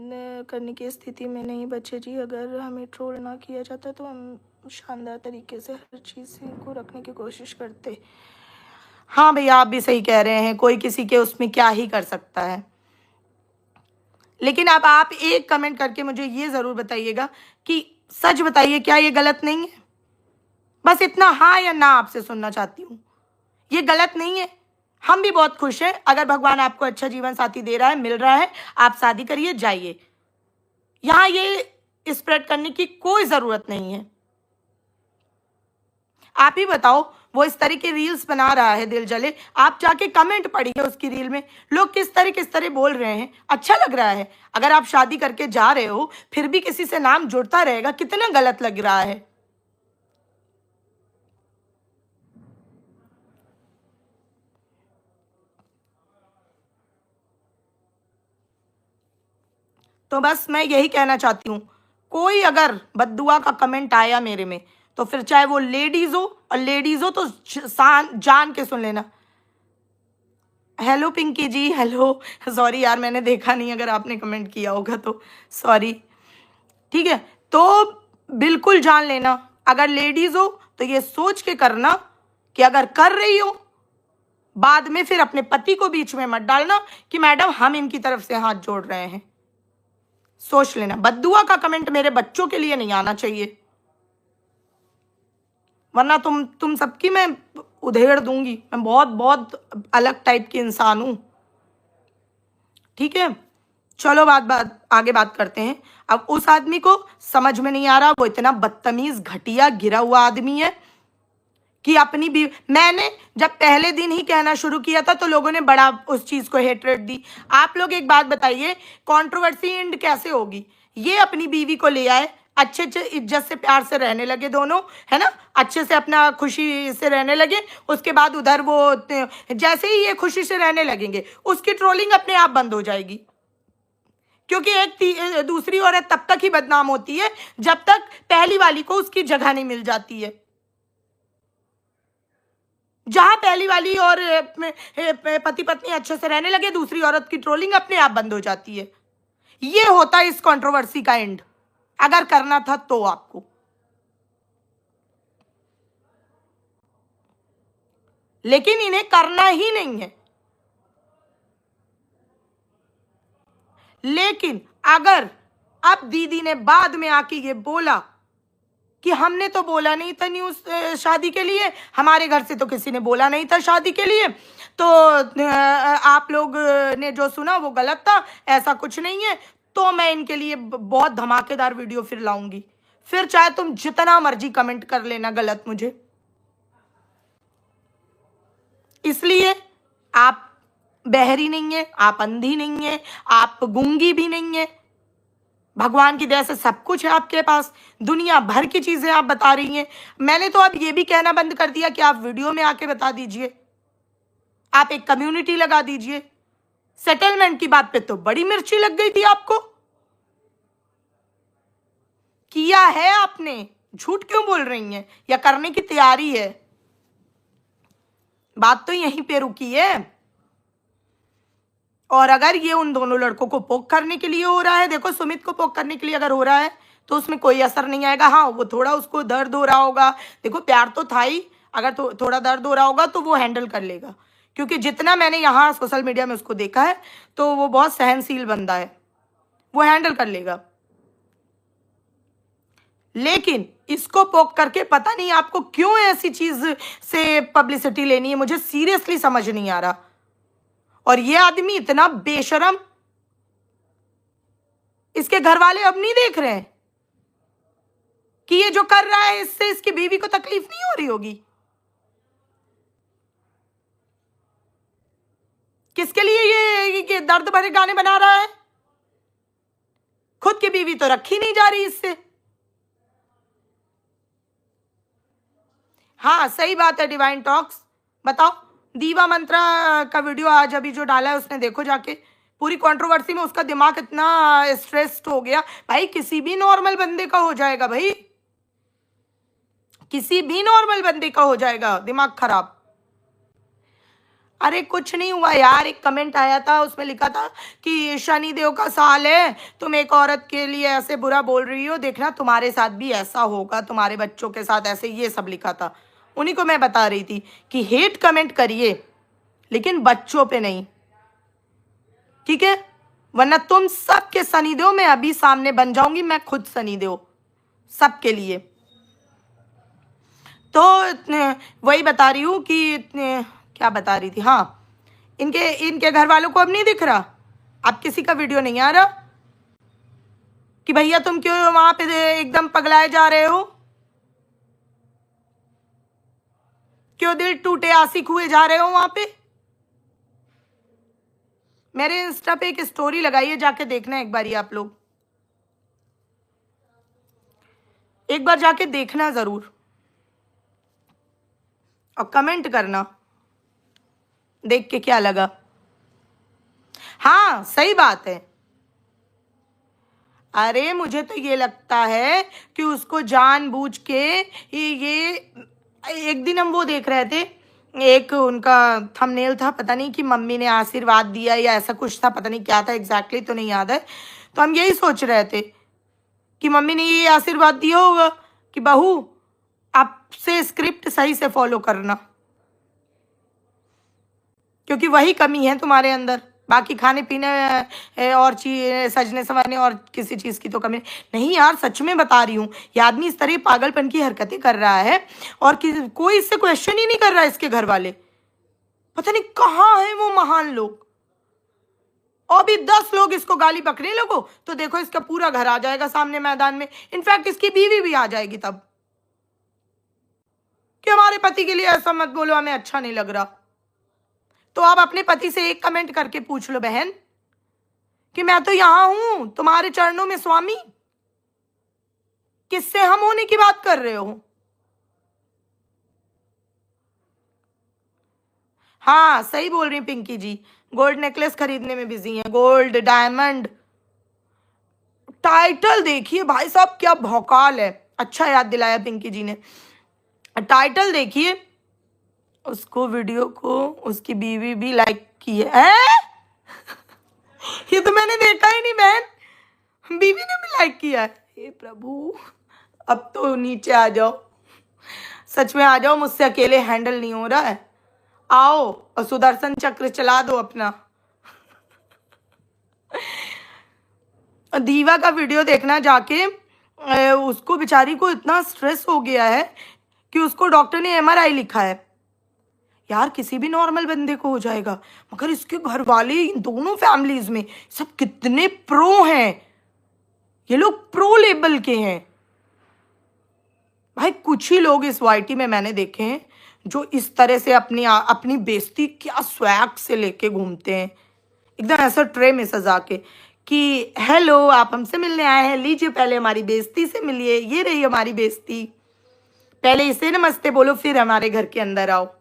करने की स्थिति में नहीं बचे जी। अगर हमें ट्रोल ना किया जाता तो हम शानदार तरीके से हर चीज़ को रखने की कोशिश करते। हाँ भैया, आप भी सही कह रहे हैं, कोई किसी के उसमें क्या ही कर सकता है। लेकिन अब आप एक कमेंट करके मुझे ये ज़रूर बताइएगा कि सच बताइए, क्या ये गलत नहीं है? बस इतना हाँ या ना आपसे सुनना चाहती हूँ। ये गलत नहीं है, हम भी बहुत खुश हैं। अगर भगवान आपको अच्छा जीवन साथी दे रहा है, मिल रहा है, आप शादी करिए, जाइए। यहाँ ये स्प्रेड करने की कोई ज़रूरत नहीं है। आप ही बताओ, वो इस तरह के रील्स बना रहा है दिल जले, आप जाके कमेंट पढ़िए उसकी रील में, लोग किस तरह बोल रहे हैं। अच्छा लग रहा है? अगर आप शादी करके जा रहे हो फिर भी किसी से नाम जुड़ता रहेगा, कितना गलत लग रहा है। तो बस मैं यही कहना चाहती हूँ, कोई अगर बद्दुआ का कमेंट आया मेरे में, तो फिर चाहे वो लेडीज हो, और लेडीज हो तो जान के सुन लेना। हेलो पिंकी जी, हेलो। सॉरी यार, मैंने देखा नहीं, अगर आपने कमेंट किया होगा तो सॉरी। ठीक है, तो बिल्कुल जान लेना, अगर लेडीज हो तो ये सोच के करना कि अगर कर रही हो, बाद में फिर अपने पति को बीच में मत डालना कि मैडम हम इनकी तरफ से हाथ जोड़ रहे हैं। सोच लेना, बद्दुआ का कमेंट मेरे बच्चों के लिए नहीं आना चाहिए, वरना तुम सबकी मैं उधेड़ दूंगी। मैं बहुत बहुत अलग टाइप की इंसान हूं। ठीक है, चलो आगे बात करते हैं। अब उस आदमी को समझ में नहीं आ रहा, वो इतना बदतमीज घटिया गिरा हुआ आदमी है कि अपनी भी, मैंने जब पहले दिन ही कहना शुरू किया था तो लोगों ने बड़ा उस चीज को हेटरेट दी। आप लोग एक बात बताइए, कंट्रोवर्सी एंड कैसे होगी? ये अपनी बीवी को ले आए, अच्छे अच्छे इज्जत से प्यार से रहने लगे दोनों, है ना, अच्छे से अपना खुशी से रहने लगे। उसके बाद उधर वो जैसे ही ये खुशी से रहने लगेंगे, उसकी ट्रोलिंग अपने आप बंद हो जाएगी, क्योंकि एक दूसरी औरत तब तक ही बदनाम होती है जब तक पहली वाली को उसकी जगह नहीं मिल जाती है। जहां पहली वाली और पति पत्नी अच्छे से रहने लगे, दूसरी औरत की ट्रोलिंग अपने आप बंद हो जाती है। ये होता है इस कंट्रोवर्सी का एंड, अगर करना था तो आपको। लेकिन इन्हें करना ही नहीं है। लेकिन अगर अब दीदी ने बाद में आके ये बोला कि हमने तो बोला नहीं था न्यूज शादी के लिए, हमारे घर से तो किसी ने बोला नहीं था शादी के लिए, तो आप लोग ने जो सुना वो गलत था, ऐसा कुछ नहीं है, तो मैं इनके लिए बहुत धमाकेदार वीडियो फिर लाऊंगी। फिर चाहे तुम जितना मर्जी कमेंट कर लेना गलत मुझे। इसलिए आप बहरी नहीं है, आप अंधी नहीं है, आप गूंगी भी नहीं है, भगवान की दया से सब कुछ है आपके पास, दुनिया भर की चीजें आप बता रही हैं। मैंने तो अब ये भी कहना बंद कर दिया कि आप वीडियो में आके बता दीजिए, आप एक कम्युनिटी लगा दीजिए। सेटलमेंट की बात पे तो बड़ी मिर्ची लग गई थी आपको। किया है आपने, झूठ क्यों बोल रही हैं, या करने की तैयारी है? बात तो यहीं पे रुकी है। और अगर ये उन दोनों लड़कों को पोक करने के लिए हो रहा है, देखो सुमित को पोक करने के लिए अगर हो रहा है तो उसमें कोई असर नहीं आएगा। हाँ, वो थोड़ा उसको दर्द हो रहा होगा, देखो प्यार तो था ही, अगर थोड़ा दर्द हो रहा होगा तो वो हैंडल कर लेगा, क्योंकि जितना मैंने यहाँ सोशल मीडिया में उसको देखा है तो वो बहुत सहनशील बंदा है, वो हैंडल कर लेगा। लेकिन इसको पोक करके पता नहीं आपको क्यों ऐसी चीज से पब्लिसिटी लेनी है, मुझे सीरियसली समझ नहीं आ रहा। और ये आदमी इतना बेशरम, इसके घर वाले अब नहीं देख रहे हैं कि ये जो कर रहा है इससे इसकी बीवी को तकलीफ नहीं हो रही होगी? किसके लिए ये दर्द भरे गाने बना रहा है? खुद की बीवी तो रखी नहीं जा रही इससे। हाँ सही बात है डिवाइन टॉक्स, बताओ दीवा मंत्रा का वीडियो आज अभी जो डाला है उसने, देखो जाके, पूरी कंट्रोवर्सी में उसका दिमाग इतना स्ट्रेस्ड हो गया। भाई किसी भी नॉर्मल बंदे का हो जाएगा, भाई किसी भी नॉर्मल बंदे का हो जाएगा दिमाग खराब। अरे कुछ नहीं हुआ यार, एक कमेंट आया था उसमें लिखा था कि शनि देव का साल है, तुम एक औरत के लिए ऐसे बुरा बोल रही हो, देखना तुम्हारे साथ भी ऐसा होगा, तुम्हारे बच्चों के साथ ऐसे, ये सब लिखा था। उन्हीं को मैं बता रही थी कि हेट कमेंट करिए लेकिन बच्चों पे नहीं, ठीक है, वरना तुम सबके शनिदेव में अभी सामने बन जाऊंगी, मैं खुद शनिदेव सबके लिए। तो वही बता रही हूं कि क्या बता रही थी, हाँ, इनके घर वालों को अब नहीं दिख रहा, अब किसी का वीडियो नहीं आ रहा कि भैया तुम क्यों वहां पे एकदम पगलाए जा रहे हो। क्यों दिल टूटे आशिक हुए जा रहे हो वहां पे? मेरे इंस्टा पे एक स्टोरी लगाइए, जाके देखना एक बार आप लोग, एक बार जाके देखना जरूर और कमेंट करना देख के क्या लगा। हाँ सही बात है। अरे मुझे तो ये लगता है कि उसको जानबूझ के ये एक दिन हम वो देख रहे थे, एक उनका थंबनेल था, पता नहीं कि मम्मी ने आशीर्वाद दिया या ऐसा कुछ था, पता नहीं क्या था एग्जैक्टली तो नहीं याद है। तो हम यही सोच रहे थे कि मम्मी ने ये आशीर्वाद दिया होगा कि बहू आपसे स्क्रिप्ट सही से फॉलो करना, क्योंकि वही कमी है तुम्हारे अंदर, बाकी खाने पीने और चीज सजने संवरने और किसी चीज की तो कमी नहीं। यार सच में बता रही हूँ, ये आदमी इस तरह पागलपन की हरकतें कर रहा है और कोई इससे क्वेश्चन ही नहीं कर रहा है, इसके घर वाले पता नहीं कहाँ है वो महान लोग। और भी 10 लोग इसको गाली बकने लगो तो देखो इसका पूरा घर आ जाएगा सामने मैदान में, इनफैक्ट इसकी बीवी भी आ जाएगी तब कि हमारे पति के लिए ऐसा मत बोलो, हमें अच्छा नहीं लग रहा। तो आप अपने पति से एक कमेंट करके पूछ लो बहन कि मैं तो यहां हूं तुम्हारे चरणों में स्वामी, किससे हम होने की बात कर रहे हो? हाँ सही बोल रही पिंकी जी, गोल्ड नेकलेस खरीदने में बिजी हैं, गोल्ड डायमंड। टाइटल देखिए भाई साहब क्या भौकाल है, अच्छा याद दिलाया पिंकी जी ने। टाइटल देखिए, उसको वीडियो को उसकी बीवी भी लाइक की है। ये तो मैंने देखा ही नहीं बहन, बीवी ने भी लाइक किया है। हे प्रभु, अब तो नीचे आ जाओ, सच में आ जाओ, मुझसे अकेले हैंडल नहीं हो रहा है। आओ और सुदर्शन चक्र चला दो अपना। दीवा का वीडियो देखना जाके, उसको बेचारी को इतना स्ट्रेस हो गया है कि उसको डॉक्टर ने एमआरआई लिखा है। यार किसी भी नॉर्मल बंदे को हो जाएगा, मगर इसके घर वाले इन दोनों फैमिलीज में सब कितने प्रो हैं, ये लोग प्रो लेवल के हैं भाई। कुछ ही लोग इस वाईटी में मैंने देखे हैं जो इस तरह से अपनी अपनी बेइज्जती क्या स्वैग से लेके घूमते हैं, एकदम ऐसा ट्रे में सजा के कि हेलो आप हमसे मिलने आए हैं, लीजिए पहले हमारी बेइज्जती से मिलिए, ये रही हमारी बेइज्जती, पहले इसे नमस्ते बोलो फिर हमारे घर के अंदर आओ।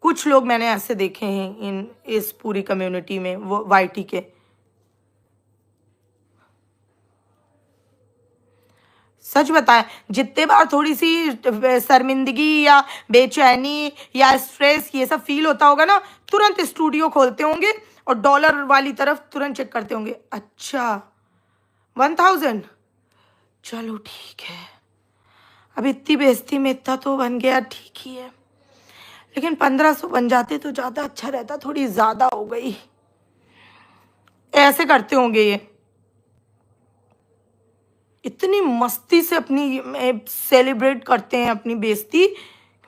कुछ लोग मैंने ऐसे देखे हैं इस पूरी कम्युनिटी में, वो वाईटी के। सच बताएं, जितने बार थोड़ी सी शर्मिंदगी या बेचैनी या स्ट्रेस ये सब फील होता होगा ना, तुरंत स्टूडियो खोलते होंगे और डॉलर वाली तरफ तुरंत चेक करते होंगे। अच्छा 1000, चलो ठीक है, अब इतनी बेइज्जती में इतना तो बन गया, ठीक ही है, लेकिन 1500 बन जाते तो ज्यादा अच्छा रहता, थोड़ी ज्यादा हो गई। ऐसे करते होंगे ये, इतनी मस्ती से अपनी सेलिब्रेट करते हैं अपनी बेइज्जती,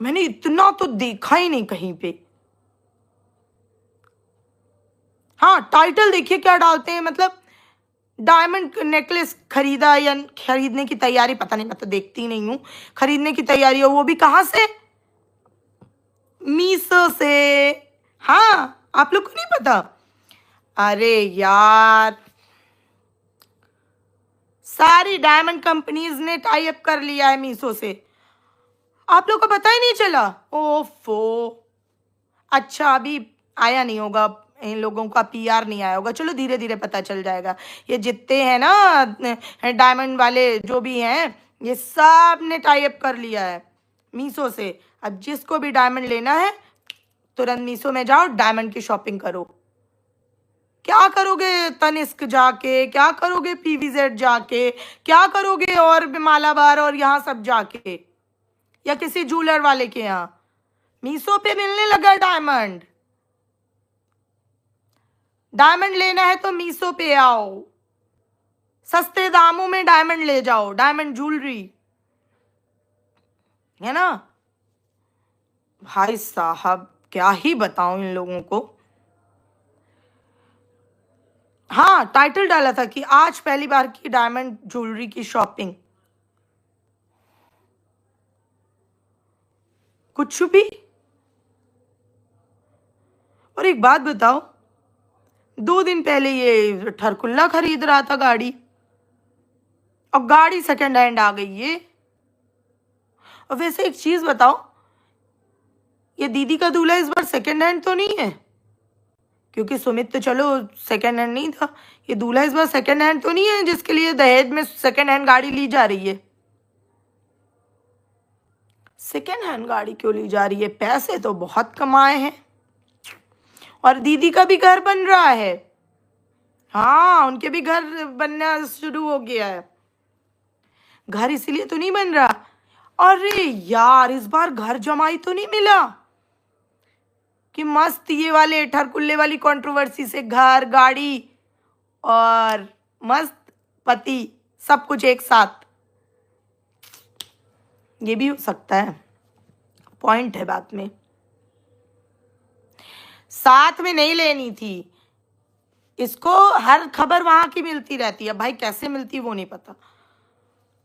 मैंने इतना तो देखा ही नहीं कहीं पे। हाँ टाइटल देखिए क्या डालते हैं, मतलब डायमंड नेकलेस खरीदा या खरीदने की तैयारी, पता नहीं, मैं तो देखती नहीं हूँ, खरीदने की तैयारी हो, वो भी कहाँ से? मीशो से। हाँ आप लोग को नहीं पता? अरे यार सारी डायमंड कंपनीज ने टाई अप कर लिया है मीशो से, आप लोग को पता ही नहीं चला? ओफो, अच्छा अभी आया नहीं होगा, इन लोगों का पीआर नहीं आया होगा, चलो धीरे धीरे पता चल जाएगा। ये जितने हैं ना डायमंड वाले जो भी हैं, ये सब ने टाई अप कर लिया है मीशो से। अब जिसको भी डायमंड लेना है तुरंत मीशो में जाओ, डायमंड की शॉपिंग करो। क्या करोगे तनिष्क जाके, क्या करोगे पीवीजेड जाके, क्या करोगे और भी मालाबार और यहाँ सब जाके, या किसी जूलर वाले के यहाँ? मीशो पे मिलने लगा डायमंड। डायमंड लेना है तो मीशो पे आओ, सस्ते दामों में डायमंड ले जाओ, डायमंड ज्वेलरी है ना भाई साहब, क्या ही बताऊं इन लोगों को। हाँ टाइटल डाला था कि आज पहली बार की डायमंड ज्वेलरी की शॉपिंग। कुछ भी। और एक बात बताओ, 2 दिन पहले ये ठरकुल्ला खरीद रहा था गाड़ी, और गाड़ी सेकंड हैंड आ गई ये। और वैसे एक चीज बताओ, ये दीदी का दूल्हा इस बार सेकंड हैंड तो नहीं है? क्योंकि सुमित तो चलो सेकंड हैंड नहीं था, ये दूल्हा इस बार सेकंड हैंड तो नहीं है जिसके लिए दहेज में सेकंड हैंड गाड़ी ली जा रही है? सेकंड हैंड गाड़ी क्यों ली जा रही है? पैसे तो बहुत कमाए हैं, और दीदी का भी घर बन रहा है। हाँ, उनके भी घर बनना शुरू हो गया है। घर इसीलिए तो नहीं बन रहा। अरे यार, इस बार घर जमाई तो नहीं मिला कि मस्त ये वाले ठरकुल्ले वाली कंट्रोवर्सी से घर, गाड़ी और मस्त पति, सब कुछ एक साथ। ये भी हो सकता है, पॉइंट है बात में। साथ में नहीं लेनी थी इसको, हर खबर वहां की मिलती रहती है। भाई कैसे मिलती वो नहीं पता।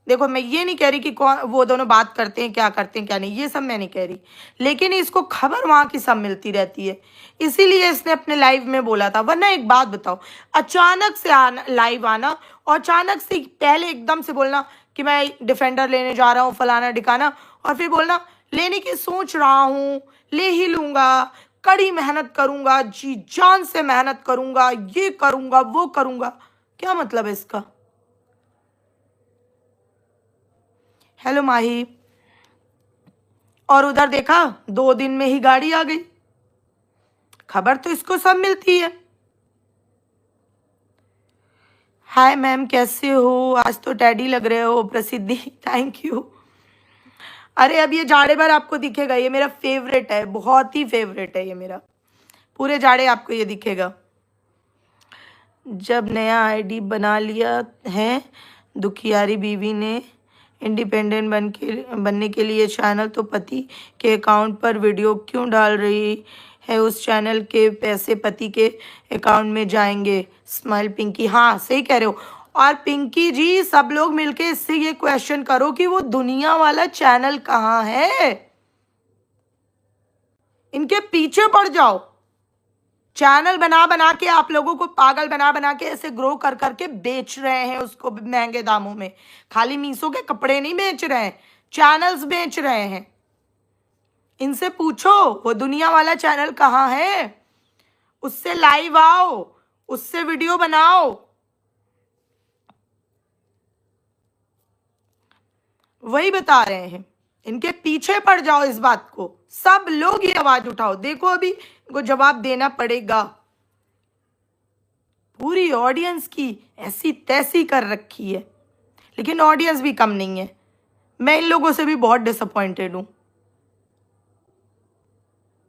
देखो, मैं ये नहीं कह रही कि कौन वो दोनों बात करते हैं, क्या करते हैं क्या नहीं, ये सब मैं नहीं कह रही, लेकिन इसको खबर वहां की सब मिलती रहती है, इसीलिए इसने अपने लाइव में बोला था। वरना एक बात बताओ, अचानक से आना लाइव आना, और अचानक से पहले एकदम से बोलना कि मैं डिफेंडर लेने जा रहा हूँ, फलाना ढिकाना, और फिर बोलना लेने की सोच रहा हूँ, ले ही लूंगा, कड़ी मेहनत करूंगा, जी जान से मेहनत करूंगा, ये करूंगा वो करूंगा। क्या मतलब है इसका? हेलो माही। और उधर देखा, 2 दिन में ही गाड़ी आ गई। खबर तो इसको सब मिलती है। हाय मैम, कैसे हो? आज तो टैडी लग रहे हो। प्रसिद्धि, थैंक यू। अरे अब ये जाड़े भर आपको दिखेगा, ये मेरा फेवरेट है, बहुत ही फेवरेट है ये मेरा। पूरे जाड़े आपको ये दिखेगा। जब नया आईडी बना लिया है दुखियारी बीवी ने, इंडिपेंडेंट बनने के लिए चैनल, तो पति के अकाउंट पर वीडियो क्यों डाल रही है? उस चैनल के पैसे पति के अकाउंट में जाएंगे। स्माइल पिंकी, हाँ सही कह रहे हो। और पिंकी जी, सब लोग मिलके इससे ये क्वेश्चन करो कि वो दुनिया वाला चैनल कहाँ है, इनके पीछे पड़ जाओ। चैनल बना बना के आप लोगों को पागल बना बना के ऐसे ग्रो कर करके बेच रहे हैं उसको महंगे दामों में। खाली मीशो के कपड़े नहीं बेच रहे हैं, चैनल्स बेच रहे हैं। इनसे पूछो वो दुनिया वाला चैनल कहाँ है, उससे लाइव आओ, उससे वीडियो बनाओ। वही बता रहे हैं, इनके पीछे पड़ जाओ इस बात को। सब लोग ये आवाज उठाओ। देखो अभी इनको जवाब देना पड़ेगा। पूरी ऑडियंस की ऐसी तैसी कर रखी है, लेकिन ऑडियंस भी कम नहीं है। मैं इन लोगों से भी बहुत डिसअपॉइंटेड हूं।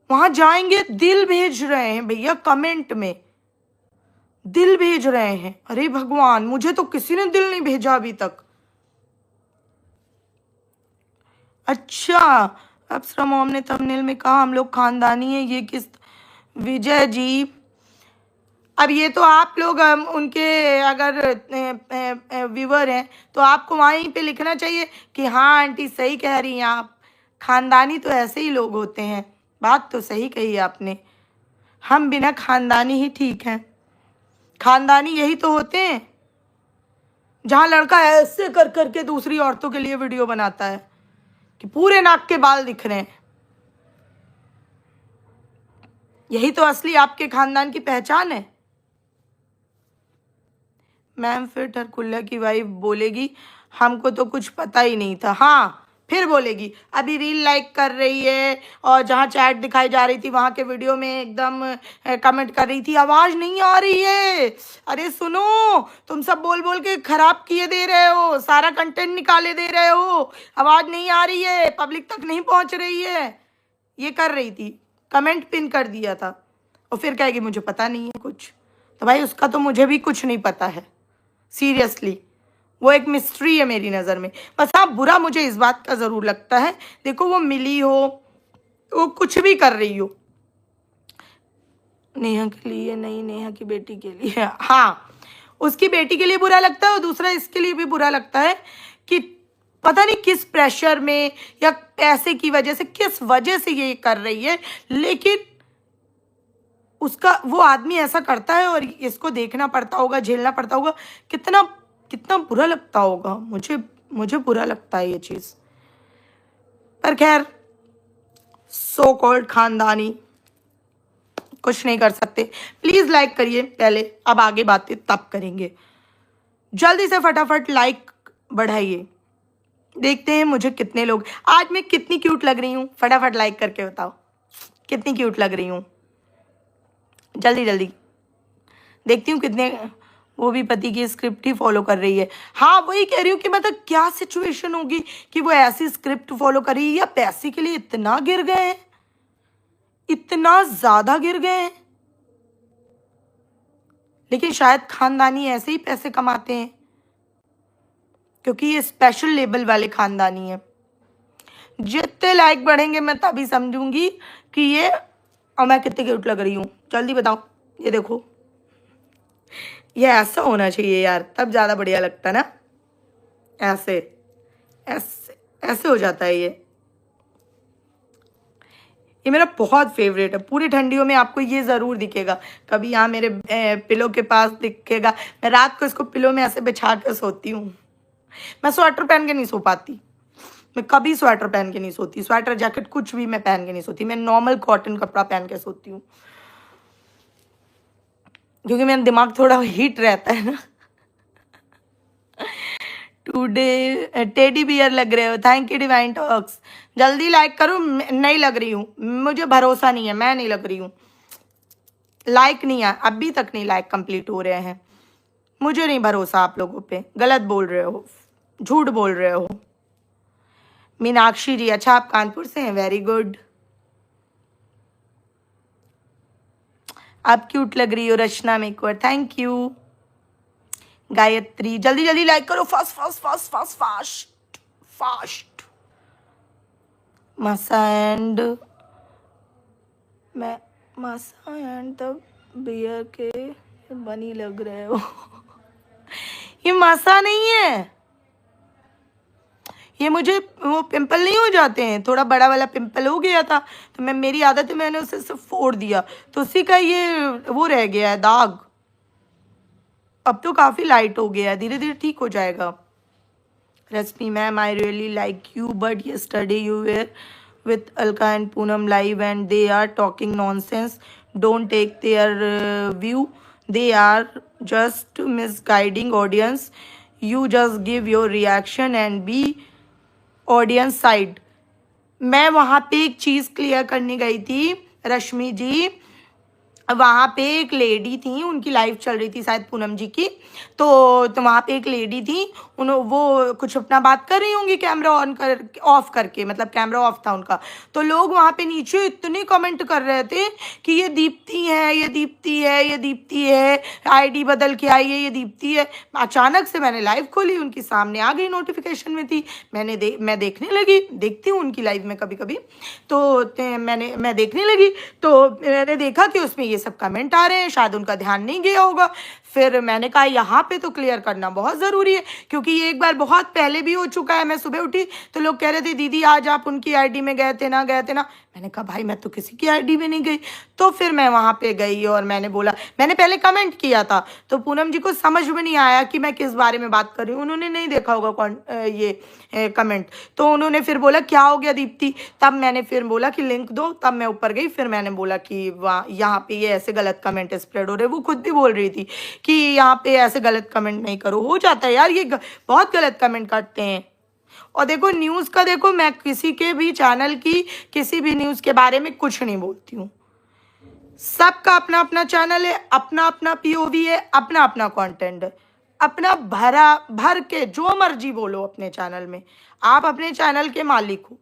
वहां जाएंगे, दिल भेज रहे हैं भैया, कमेंट में दिल भेज रहे हैं। अरे भगवान, मुझे तो किसी ने दिल नहीं भेजा अभी तक। अच्छा, अप्सरा मॉम ने थंबनेल में कहा हम लोग खानदानी है, ये किस? विजय जी, अब ये तो आप लोग उनके अगर व्यूवर हैं तो आपको वहीं पे लिखना चाहिए कि हाँ आंटी सही कह रही हैं आप, खानदानी तो ऐसे ही लोग होते हैं। बात तो सही कही आपने, हम बिना खानदानी ही ठीक हैं। खानदानी यही तो होते हैं जहाँ लड़का ऐसे कर करके दूसरी औरतों के लिए वीडियो बनाता है कि पूरे नाक के बाल दिख रहे हैं। यही तो असली आपके खानदान की पहचान है। मैम फिर ठरकुल्ला की वाइफ बोलेगी हमको तो कुछ पता ही नहीं था। हाँ, फिर बोलेगी। अभी रील लाइक कर रही है और जहाँ चैट दिखाई जा रही थी वहाँ के वीडियो में एकदम कमेंट कर रही थी, आवाज़ नहीं आ रही है। अरे सुनो, तुम सब बोल बोल के खराब किए दे रहे हो, सारा कंटेंट निकाले दे रहे हो, आवाज़ नहीं आ रही है, पब्लिक तक नहीं पहुँच रही है। ये कर रही थी, कमेंट पिन कर दिया था, और फिर कहेगी मुझे पता नहीं है कुछ। तो भाई उसका तो मुझे भी कुछ नहीं पता है, सीरियसली वो एक मिस्ट्री है मेरी नज़र में। बस हाँ, बुरा मुझे इस बात का ज़रूर लगता है, देखो वो मिली हो, वो कुछ भी कर रही हो, नेहा के लिए नहीं, नेहा की बेटी के लिए, हाँ उसकी बेटी के लिए बुरा लगता है, और दूसरा इसके लिए भी बुरा लगता है कि पता नहीं किस प्रेशर में या पैसे की वजह से, किस वजह से ये कर रही है, लेकिन उसका वो आदमी ऐसा करता है और इसको देखना पड़ता होगा, झेलना पड़ता होगा। कितना कितना बुरा लगता होगा। मुझे बुरा लगता है ये चीज। पर खैर, सो कॉल्ड खानदानी, कुछ नहीं कर सकते। प्लीज लाइक करिए पहले, अब आगे बातें तब करेंगे। जल्दी से फटाफट लाइक बढ़ाइए। देखते हैं मुझे कितने लोग, आज मैं कितनी क्यूट लग रही हूँ, फटाफट लाइक करके बताओ कितनी क्यूट लग रही हूँ। जल्दी जल्दी देखती हूँ कितने। वो भी पति की स्क्रिप्ट ही फॉलो कर रही है। हाँ, वही कह रही हूँ कि मतलब क्या सिचुएशन होगी कि वो ऐसी स्क्रिप्ट फॉलो कर रही है, या पैसे के लिए इतना गिर गए हैं, इतना ज्यादा गिर गए हैं। लेकिन शायद खानदानी ऐसे ही पैसे कमाते हैं, क्योंकि ये स्पेशल लेवल वाले खानदानी है। जितने लाइक बढ़ेंगे मैं तभी समझूंगी कि ये, और मैं कितनी क्यूट लग रही हूँ। जल्दी बताओ। ये देखो, ये ऐसा होना चाहिए यार, तब ज्यादा बढ़िया लगता ना। ऐसे ऐसे ऐसे हो जाता है ये मेरा बहुत फेवरेट है। पूरी ठंडियों में आपको ये जरूर दिखेगा, कभी यहाँ मेरे पिलो के पास दिखेगा। मैं रात को इसको पिलो में ऐसे बिछा कर सोती हूँ। मैं स्वेटर पहन के नहीं सो पाती, मैं कभी स्वेटर पहन के नहीं सोती, स्वेटर जैकेट कुछ भी मैं पहन के नहीं सोती। मैं नॉर्मल कॉटन कपड़ा पहन के सोती हूँ, क्योंकि मेरा दिमाग थोड़ा हीट रहता है ना। टूडे टेडी बियर लग रहे हो, थैंक यू डिवाइन टॉक्स। जल्दी लाइक करो। नहीं लग रही हूँ, मुझे भरोसा नहीं है, मैं नहीं लग रही हूँ। लाइक नहीं है अभी तक, नहीं लाइक कंप्लीट हो रहे हैं। मुझे नहीं भरोसा आप लोगों पे, गलत बोल रहे हो, झूठ बोल रहे हो। मीनाक्षी जी, अच्छा आप कानपुर से हैं, वेरी गुड। आप क्यूट लग रही हो रचना मेकओवर, थैंक यू। गायत्री, जल्दी जल्दी लाइक करो, fast fast fast fast fast fast. मासा एंड मैं मासा एंड द बियर के बनी लग रहे हो। ये मासा नहीं है, ये मुझे वो पिंपल नहीं हो जाते हैं, थोड़ा बड़ा वाला पिंपल हो गया था, तो मेरी आदत है, मैंने उसे सिर्फ फोड़ दिया, तो उसी का ये वो रह गया है दाग। अब तो काफी लाइट हो गया है, धीरे धीरे ठीक हो जाएगा। Rashmi ma'am, I really like you, but yesterday you were with Alka and Poonam live and they are talking nonsense. Don't take their view. They are just misguiding audience. You just give your reaction and be audience side. मैं वहां पे एक चीज clear करने गई थी रश्मि जी। वहां पे एक लेडी थी, उनकी लाइव चल रही थी शायद पूनम जी की, तो वहां पे एक लेडी थी, वो कुछ अपना बात कर रही होंगी कैमरा ऑन कर ऑफ करके, मतलब कैमरा ऑफ था उनका। तो लोग वहां पे नीचे इतने कमेंट कर रहे थे कि ये दीप्ति है, ये दीप्ति है, ये दीप्ति है, आईडी बदल के आई है, ये दीप्ति है। अचानक से मैंने लाइव खोली, उनकी सामने आ गई, नोटिफिकेशन में थी। मैं देखने लगी, देखती हूँ उनकी लाइव में कभी कभी, तो मैं देखने लगी, तो मैंने देखा कि उसमें ये सब कमेंट आ रहे हैं, शायद उनका ध्यान नहीं गया होगा। फिर मैंने कहा यहाँ पे तो क्लियर करना बहुत ज़रूरी है, क्योंकि ये एक बार बहुत पहले भी हो चुका है। मैं सुबह उठी तो लोग कह रहे थे दीदी आज आप उनकी आईडी में गए थे ना, गए थे ना। मैंने कहा भाई मैं तो किसी की आईडी में नहीं गई। तो फिर मैं वहाँ पे गई और मैंने बोला, मैंने पहले कमेंट किया था, तो पूनम जी को समझ में नहीं आया कि मैं किस बारे में बात कर रही हूँ, उन्होंने नहीं देखा होगा कौन ये कमेंट। तो उन्होंने फिर बोला क्या हो गया दीप्ति, तब मैंने फिर बोला कि लिंक दो, तब मैं ऊपर गई। फिर मैंने बोला कि वहाँ यहाँ पे ये ऐसे गलत कमेंट स्प्रेड हो रहे। वो खुद भी बोल रही थी कि यहाँ पे ऐसे गलत कमेंट नहीं करो, हो जाता है यार, ये बहुत गलत कमेंट करते हैं। और देखो न्यूज़ का, देखो मैं किसी के भी चैनल की किसी भी न्यूज़ के बारे में कुछ नहीं बोलती हूँ। सबका अपना अपना चैनल है, अपना अपना पीओवी है, अपना अपना कंटेंट है, अपना भर के जो मर्जी बोलो अपने चैनल में, आप अपने चैनल के मालिक हो।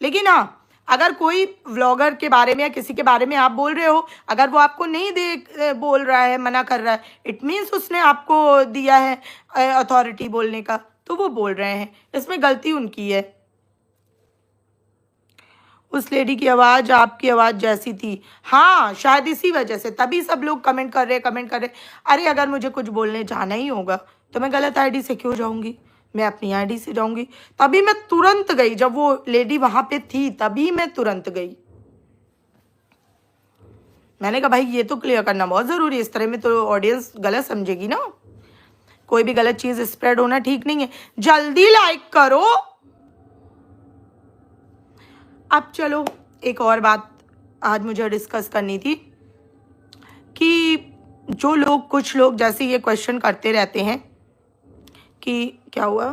लेकिन हाँ, अगर कोई व्लॉगर के बारे में या किसी के बारे में आप बोल रहे हो, अगर वो आपको नहीं बोल रहा है, मना कर रहा है, इट मीन्स उसने आपको दिया है अथॉरिटी बोलने का, तो वो बोल रहे हैं, इसमें गलती उनकी है। उस लेडी की आवाज़ आपकी आवाज़ जैसी थी। हाँ, शायद इसी वजह से तभी सब लोग कमेंट कर रहे। अरे अगर मुझे कुछ बोलने जाना ही होगा तो मैं गलत आईडी से क्यों जाऊंगी, मैं अपनी आईडी से जाऊंगी। तभी मैं तुरंत गई, जब वो लेडी वहां पे थी तभी मैं तुरंत गई। मैंने कहा भाई ये तो क्लियर करना बहुत जरूरी है, इस तरह में तो ऑडियंस गलत समझेगी ना, कोई भी गलत चीज स्प्रेड होना ठीक नहीं है। जल्दी लाइक करो। अब चलो एक और बात आज मुझे डिस्कस करनी थी कि जो लोग, कुछ लोग जैसे ये क्वेश्चन करते रहते हैं कि क्या हुआ,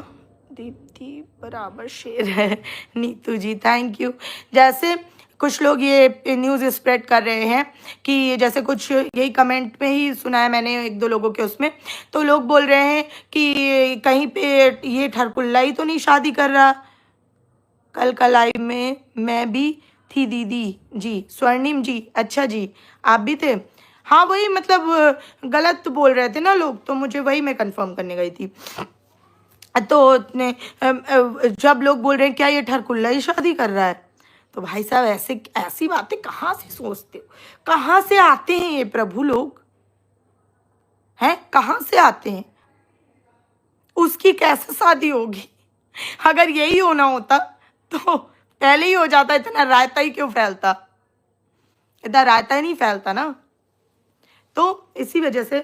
दीप्ति बराबर शेर है, नीतू जी थैंक यू। जैसे कुछ लोग ये न्यूज़ स्प्रेड कर रहे हैं कि जैसे कुछ यही कमेंट में ही सुना है मैंने एक दो लोगों के उसमें, तो लोग बोल रहे हैं कि कहीं पे ये ठरकुल्ला ही तो नहीं शादी कर रहा। कल का लाइव में मैं भी थी दीदी जी, स्वर्णिम जी, अच्छा जी आप भी थे। हाँ वही मतलब गलत बोल रहे थे ना लोग, तो मुझे वही मैं कंफर्म करने गई थी। तो जब लोग बोल रहे हैं क्या ये ठरकुल्ला ही शादी कर रहा है, तो भाई साहब ऐसे ऐसी बातें कहाँ से सोचते हो, कहाँ से आते हैं ये प्रभु लोग, हैं कहाँ से आते हैं। उसकी कैसे शादी होगी, अगर यही होना होता तो पहले ही हो जाता, इतना रायता ही क्यों फैलता, इतना रायता ही नहीं फैलता ना। तो इसी वजह से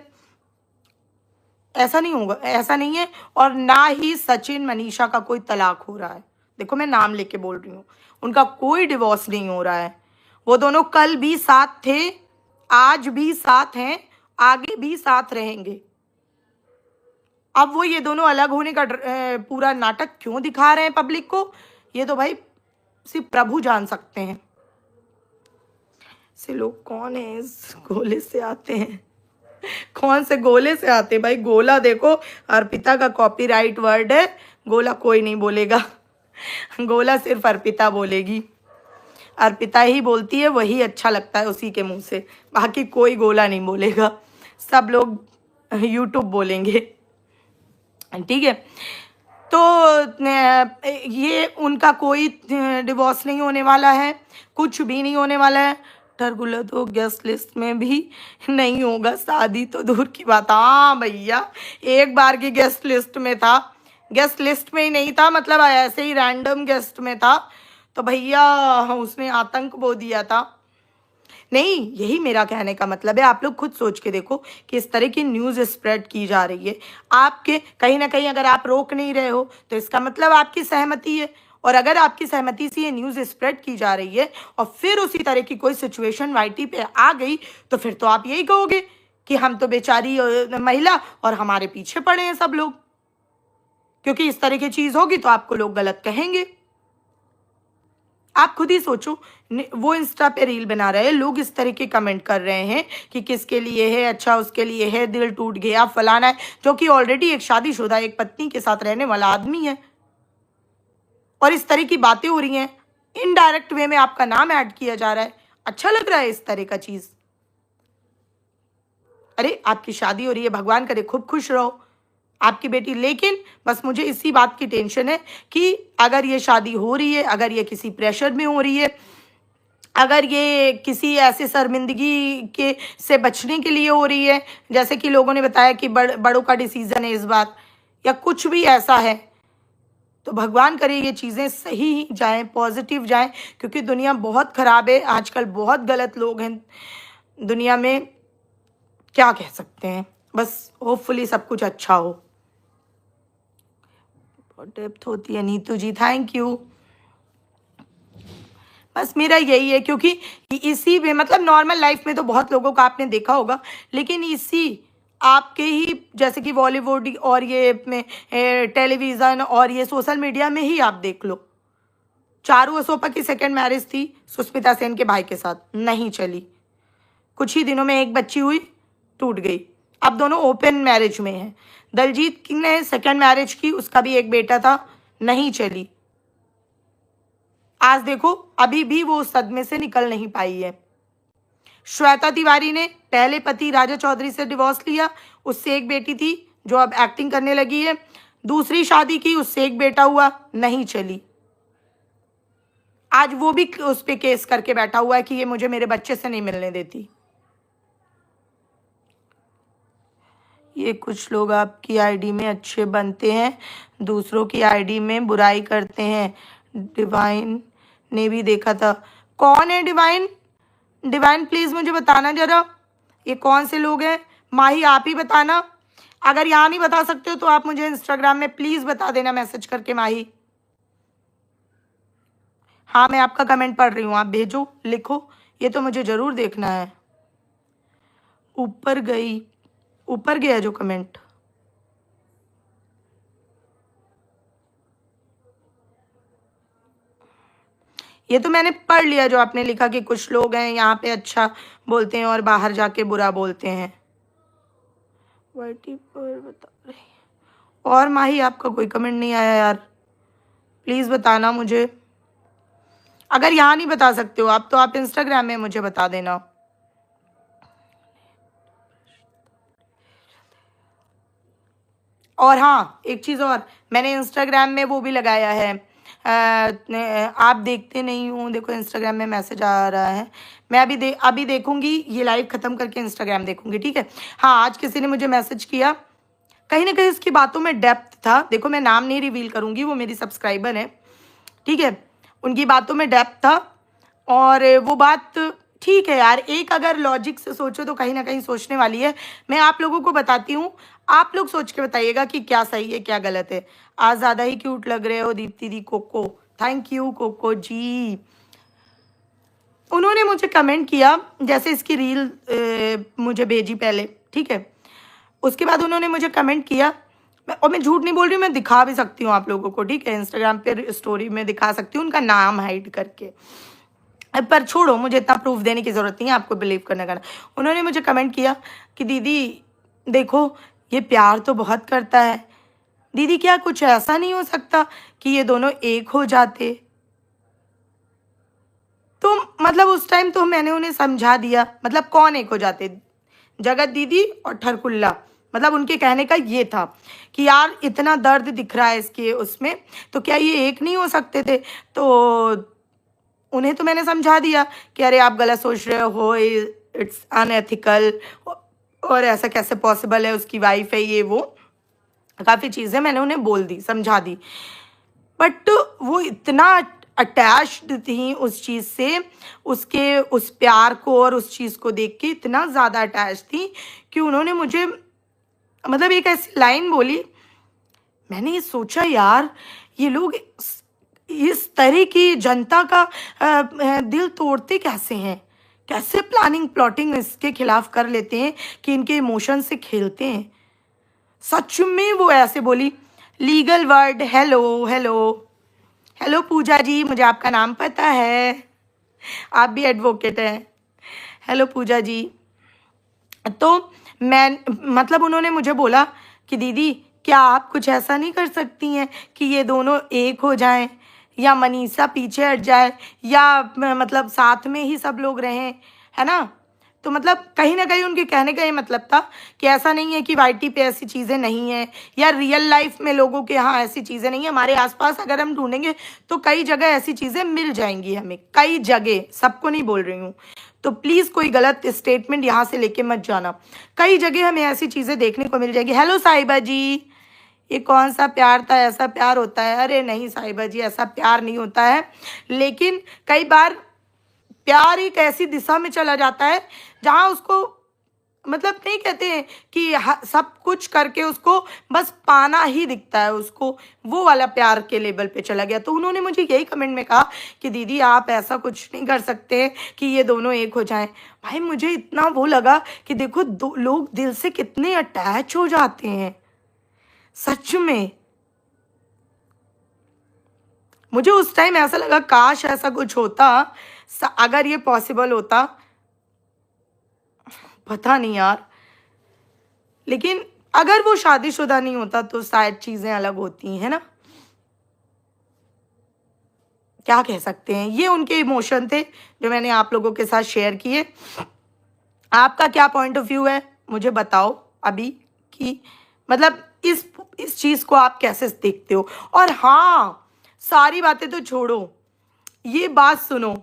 ऐसा नहीं होगा, ऐसा नहीं है। और ना ही सचिन मनीषा का कोई तलाक हो रहा है, देखो मैं नाम लेके बोल रही हूँ, उनका कोई डिवोर्स नहीं हो रहा है। वो दोनों कल भी साथ थे, आज भी साथ हैं, आगे भी साथ रहेंगे। अब वो ये दोनों अलग होने का पूरा नाटक क्यों दिखा रहे हैं पब्लिक को, ये तो भाई सिर्फ प्रभु जान सकते हैं। से लोग कौन है इस गोले से आते हैं, कौन से गोले से आते हैं भाई। गोला देखो अर्पिता का कॉपीराइट वर्ड है, गोला कोई नहीं बोलेगा, गोला सिर्फ अर्पिता बोलेगी, अर्पिता ही बोलती है, वही अच्छा लगता है उसी के मुंह से, बाकी कोई गोला नहीं बोलेगा, सब लोग यूट्यूब बोलेंगे, ठीक है। तो ये उनका कोई डिवोर्स नहीं होने वाला है, कुछ भी नहीं होने वाला है। ठरकुल्ला तो गेस्ट लिस्ट में भी नहीं होगा, शादी तो दूर की बात। हाँ भैया एक बार की गेस्ट लिस्ट में था, गेस्ट लिस्ट में ही नहीं था, मतलब ऐसे ही रैंडम गेस्ट में था, तो भैया उसने आतंक बो दिया था। नहीं यही मेरा कहने का मतलब है, आप लोग खुद सोच के देखो कि इस तरह की न्यूज़ स्प्रेड की जा रही है आपके, कहीं ना कहीं अगर आप रोक नहीं रहे हो तो इसका मतलब आपकी सहमति है। और अगर आपकी सहमति से ये न्यूज़ स्प्रेड की जा रही है और फिर उसी तरह की कोई सिचुएशन वाईटी पे आ गई, तो फिर तो आप यही कहोगे कि हम तो बेचारी महिला और हमारे पीछे पड़े हैं सब लोग, क्योंकि इस तरह की चीज़ होगी तो आपको लोग गलत कहेंगे। आप खुद ही सोचो, वो इंस्टा पे रील बना रहे हैं, लोग इस तरह के कमेंट कर रहे हैं कि किसके लिए है, अच्छा उसके लिए है, दिल टूट गया फलाना है, जो कि ऑलरेडी एक शादीशुदा एक पत्नी के साथ रहने वाला आदमी है, और इस तरह की बातें हो रही हैं, इनडायरेक्ट वे में आपका नाम ऐड किया जा रहा है। अच्छा लग रहा है इस तरह का चीज? अरे आपकी शादी हो रही है, भगवान करे खूब खुश रहो आपकी बेटी, लेकिन बस मुझे इसी बात की टेंशन है कि अगर ये शादी हो रही है, अगर ये किसी प्रेशर में हो रही है, अगर ये किसी ऐसे शर्मिंदगी के से बचने के लिए हो रही है, जैसे कि लोगों ने बताया कि बड़ों का डिसीजन है इस बार, या कुछ भी ऐसा है, तो भगवान करे ये चीज़ें सही ही जाएं, पॉजिटिव जाएं, क्योंकि दुनिया बहुत ख़राब है आजकल, बहुत गलत लोग हैं दुनिया में, क्या कह सकते हैं। बस होपफुली सब कुछ अच्छा हो। बहुत डेप्थ होती है नीतू जी, थैंक यू। बस मेरा यही है, क्योंकि इसी में मतलब नॉर्मल लाइफ में तो बहुत लोगों का आपने देखा होगा, लेकिन इसी आपके ही जैसे कि बॉलीवुड और ये में टेलीविज़न और ये सोशल मीडिया में ही आप देख लो, चारू असोपा की सेकंड मैरिज थी सुष्मिता सेन के भाई के साथ, नहीं चली, कुछ ही दिनों में एक बच्ची हुई, टूट गई, अब दोनों ओपन मैरिज में हैं। दलजीत ने सेकंड मैरिज की, उसका भी एक बेटा था, नहीं चली, आज देखो अभी भी वो उस सदमे से निकल नहीं पाई है। श्वेता तिवारी ने पहले पति राजा चौधरी से डिवोर्स लिया, उससे एक बेटी थी जो अब एक्टिंग करने लगी है, दूसरी शादी की, उससे एक बेटा हुआ, नहीं चली, आज वो भी उस पे केस करके बैठा हुआ है कि ये मुझे मेरे बच्चे से नहीं मिलने देती। कि कुछ लोग आपकी आईडी में अच्छे बनते हैं, दूसरों की आईडी में बुराई करते हैं। डिवाइन ने भी देखा था। कौन है डिवाइन? डिवाइन प्लीज़ मुझे बताना ज़रा, ये कौन से लोग हैं? माही आप ही बताना। अगर यहाँ नहीं बता सकते हो तो आप मुझे इंस्टाग्राम में प्लीज़ बता देना मैसेज करके। माही, हाँ मैं आपका कमेंट पढ़ रही हूँ, आप भेजो, लिखो, ये तो मुझे ज़रूर देखना है। ऊपर गया जो कमेंट। ये तो मैंने पढ़ लिया जो आपने लिखा कि कुछ लोग हैं यहाँ पे अच्छा बोलते हैं और बाहर जाके बुरा बोलते हैं। वाईटी पर बता रही। और माही आपका कोई कमेंट नहीं आया यार, प्लीज़ बताना मुझे। अगर यहाँ नहीं बता सकते हो आप तो आप इंस्टाग्राम में मुझे बता देना। और हाँ एक चीज़ और, मैंने इंस्टाग्राम में वो भी लगाया है, आप देखते नहीं हो, देखो इंस्टाग्राम में मैसेज आ रहा है। मैं अभी देखूंगी, ये लाइव ख़त्म करके इंस्टाग्राम देखूंगी, ठीक है। हाँ आज किसी ने मुझे मैसेज किया, कहीं ना कहीं इसकी बातों में डेप्थ था। देखो मैं नाम नहीं रिवील करूंगी, वो मेरी सब्सक्राइबर है, ठीक है। उनकी बातों में डेप्थ था और वो बात ठीक है यार, एक अगर लॉजिक से सोचो तो कहीं ना कहीं सोचने वाली है। मैं आप लोगों को बताती हूँ, आप लोग सोच के बताइएगा कि क्या सही है क्या गलत है। आज ज़्यादा ही क्यूट लग रहे हो दीप्ति दी। कोको, थैंक यू कोको जी। उन्होंने मुझे कमेंट किया, जैसे इसकी रील मुझे भेजी पहले, ठीक है, उसके बाद उन्होंने मुझे कमेंट किया, और मैं झूठ नहीं बोल रही, मैं दिखा भी सकती हूँ आप लोगों को, ठीक है, इंस्टाग्राम पे स्टोरी में दिखा सकती हूँ उनका नाम हाइड करके, पर छोड़ो, मुझे इतना प्रूफ देने की ज़रूरत नहीं है आपको बिलीव करने का। उन्होंने मुझे कमेंट किया कि दीदी देखो ये प्यार तो बहुत करता है, दीदी क्या कुछ ऐसा नहीं हो सकता कि ये दोनों एक हो जाते? तो मतलब उस टाइम तो मैंने उन्हें समझा दिया, मतलब कौन एक हो जाते? जगत दीदी और ठरकुल्ला, मतलब उनके कहने का ये था कि यार इतना दर्द दिख रहा है इसके उसमें, तो क्या ये एक नहीं हो सकते थे? तो उन्हें तो मैंने समझा दिया कि अरे आप गलत सोच रहे हो, इट्स अनएथिकल, और ऐसा कैसे पॉसिबल है, उसकी वाइफ है, ये वो काफ़ी चीज़ें मैंने उन्हें बोल दी, समझा दी। बट वो इतना अटैच्ड थी उस चीज़ से, उसके उस प्यार को और उस चीज़ को देख के इतना ज़्यादा अटैच थी कि उन्होंने मुझे मतलब एक ऐसी लाइन बोली, मैंने ये सोचा यार ये लोग इस तरह की जनता का दिल तोड़ते कैसे हैं, कैसे प्लानिंग प्लॉटिंग इसके खिलाफ कर लेते हैं कि इनके इमोशन से खेलते हैं। सच में वो ऐसे बोली, legal word, hello hello hello Pooja ji, मुझे आपका नाम पता है, आप भी एडवोकेट हैं। हेलो पूजा जी। तो मैं मतलब उन्होंने मुझे बोला कि दीदी क्या आप कुछ ऐसा नहीं कर सकती हैं कि ये दोनों एक हो जाएं, या मनीषा पीछे हट जाए, या मतलब साथ में ही सब लोग रहें, है ना? तो मतलब कहीं ना कहीं उनके कहने का ये मतलब था कि ऐसा नहीं है कि वाईटी पे ऐसी चीज़ें नहीं हैं, या रियल लाइफ में लोगों के यहाँ ऐसी चीज़ें नहीं है। हमारे आसपास अगर हम ढूंढेंगे तो कई जगह ऐसी चीज़ें मिल जाएंगी हमें, कई जगह, सबको नहीं बोल रही हूँ, तो प्लीज़ कोई गलत स्टेटमेंट यहाँ से लेके मत जाना। कई जगह हमें ऐसी चीज़ें देखने को मिल जाएगी। हेलो साहिबा जी, ये कौन सा प्यार था, ऐसा प्यार होता है? अरे नहीं साहिबा जी, ऐसा प्यार नहीं होता है, लेकिन कई बार प्यार एक ऐसी दिशा में चला जाता है जहाँ उसको मतलब नहीं कहते हैं कि सब कुछ करके उसको बस पाना ही दिखता है उसको, वो वाला प्यार के लेवल पे चला गया। तो उन्होंने मुझे यही कमेंट में कहा कि दीदी आप ऐसा कुछ नहीं कर सकते कि ये दोनों एक हो जाएं। भाई मुझे इतना वो लगा कि देखो दो लोग दिल से कितने अटैच हो जाते हैं, सच में मुझे उस टाइम ऐसा लगा काश ऐसा कुछ होता, अगर ये पॉसिबल होता, पता नहीं यार, लेकिन अगर वो शादीशुदा नहीं होता तो शायद चीजें अलग होती है ना, क्या कह सकते हैं। ये उनके इमोशन थे जो मैंने आप लोगों के साथ शेयर किए। आपका क्या पॉइंट ऑफ व्यू है मुझे बताओ अभी, कि मतलब इस चीज को आप कैसे देखते हो। और हाँ सारी बातें तो छोड़ो, ये बात सुनो,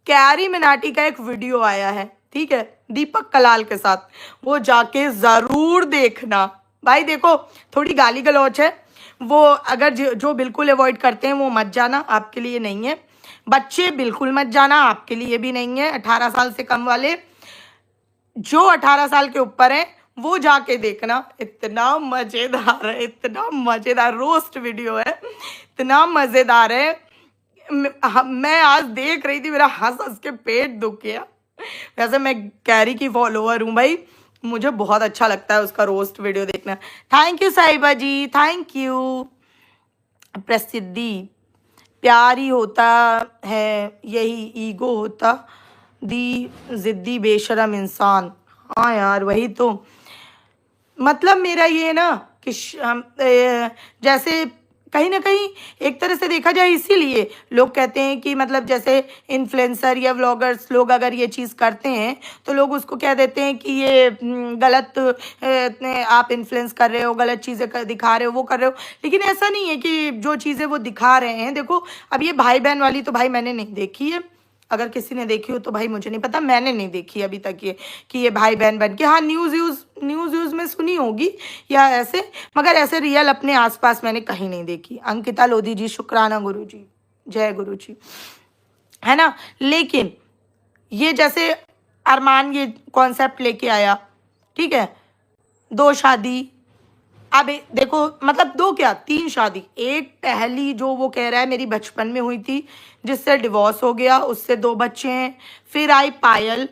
कैरी मिनाटी का एक वीडियो आया है, ठीक है, दीपक कलाल के साथ, वो जाके जरूर देखना भाई। देखो थोड़ी गाली गलौच है वो, अगर जो बिल्कुल अवॉइड करते हैं वो मत जाना, आपके लिए नहीं है। बच्चे बिल्कुल मत जाना, आपके लिए भी नहीं है। 18 साल से कम वाले, जो 18 साल के ऊपर है वो जाके देखना। इतना मजेदार है, इतना मजेदार रोस्ट वीडियो है, इतना मजेदार है। मैं आज देख रही थी, मेरा हंस हंस के पेट दुख गया। वैसे मैं कैरी की फॉलोअर हूँ भाई, मुझे बहुत अच्छा लगता है उसका रोस्ट वीडियो देखना। थैंक यू साहिबा जी, थैंक यू। प्रसिद्धि, प्यार ही होता है, यही ईगो होता दी जिद्दी बेशरम इंसान। हाँ यार वही तो, मतलब मेरा ये ना कि जैसे कहीं ना कहीं एक तरह से देखा जाए, इसीलिए लोग कहते हैं कि मतलब जैसे इन्फ्लुएंसर या व्लॉगर्स लोग अगर ये चीज़ करते हैं तो लोग उसको कह देते हैं कि ये गलत, आप इन्फ्लुएंस कर रहे हो, गलत चीज़ें दिखा रहे हो, वो कर रहे हो। लेकिन ऐसा नहीं है कि जो चीज़ें वो दिखा रहे हैं, देखो अब ये भाई बहन वाली तो भाई मैंने नहीं देखी है, अगर किसी ने देखी हो तो भाई मुझे नहीं पता, मैंने नहीं देखी अभी तक ये कि ये भाई बहन बन के। हाँ न्यूज़ में सुनी होगी या ऐसे, मगर ऐसे रियल अपने आसपास मैंने कहीं नहीं देखी। अंकिता लोधी जी शुक्राना गुरु जी, जय गुरु जी, है ना। लेकिन ये जैसे अरमान ये कॉन्सेप्ट लेके आया, ठीक है, 2 शादी, अब देखो मतलब 2 क्या 3 शादी। एक पहली जो वो कह रहा है मेरी बचपन में हुई थी, जिससे डिवोर्स हो गया, उससे 2 बच्चे हैं। फिर आई पायल,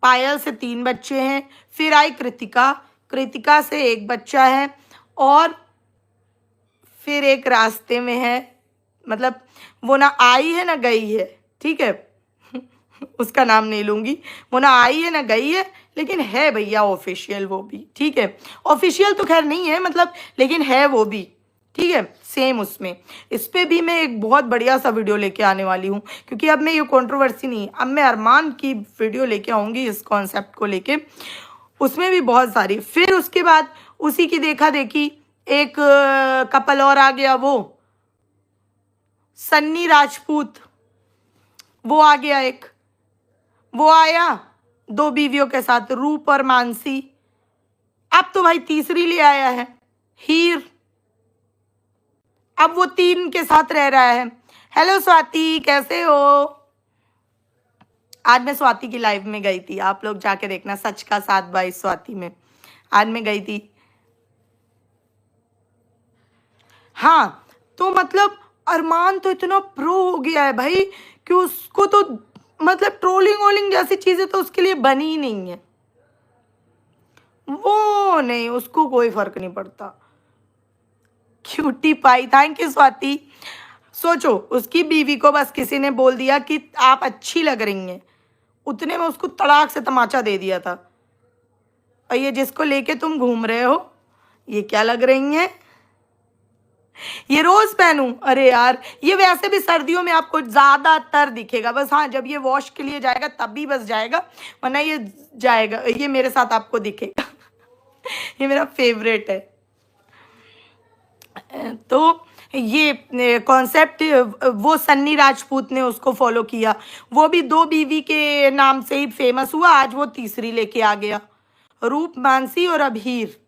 पायल से 3 बच्चे हैं। फिर आई कृतिका, कृतिका से 1 बच्चा है। और फिर एक रास्ते में है, मतलब वो ना आई है ना गई है, ठीक है उसका नाम नहीं लूंगी, वो ना आई है ना गई है, लेकिन है भैया ऑफिशियल वो भी, ठीक है। ऑफिशियल तो खैर नहीं है मतलब, लेकिन है वो भी, ठीक है सेम उसमें। इस पे भी मैं एक बहुत बढ़िया सा वीडियो लेके आने वाली हूँ, क्योंकि अब मैं ये कंट्रोवर्सी नहीं, अब मैं अरमान की वीडियो लेके आऊँगी इस कॉन्सेप्ट को लेके, उसमें भी बहुत सारी। फिर उसके बाद उसी की देखा देखी एक कपल और आ गया, वो सन्नी राजपूत, वो आ गया एक, वो आया 2 बीवियों के साथ, रूप और मानसी। अब तो भाई तीसरी ले आया है, हीर, अब वो 3 के साथ रह रहा है। हेलो स्वाति, कैसे हो? आज मैं स्वाति की लाइव में गई थी, आप लोग जाके देखना, सच का साथ बाई स्वाति में आज मैं गई थी। हाँ तो मतलब अरमान तो इतना प्रो हो गया है भाई कि उसको तो मतलब ट्रोलिंग वोलिंग जैसी चीजें तो उसके लिए बनी ही नहीं है, वो नहीं, उसको कोई फर्क नहीं पड़ता। Cutie pie, thank you Swati. सोचो उसकी बीवी को बस किसी ने बोल दिया कि आप अच्छी लग रही हैं, उतने में उसको तड़ाक से तमाचा दे दिया था। और ये जिसको लेके तुम घूम रहे हो, ये क्या लग रही हैं, ये रोज पहनूं? अरे यार ये वैसे भी सर्दियों में आपको ज्यादातर दिखेगा, बस हाँ जब ये वॉश के लिए जाएगा तभी बस जाएगा, वरना ये जाएगा, ये मेरे साथ आपको दिखेगा ये मेरा फेवरेट है। तो ये कॉन्सेप्ट वो सन्नी राजपूत ने उसको फॉलो किया, वो भी 2 बीवी के नाम से ही फेमस हुआ, आज वो तीसरी लेके आ गया। रूप, मानसी और अभीर,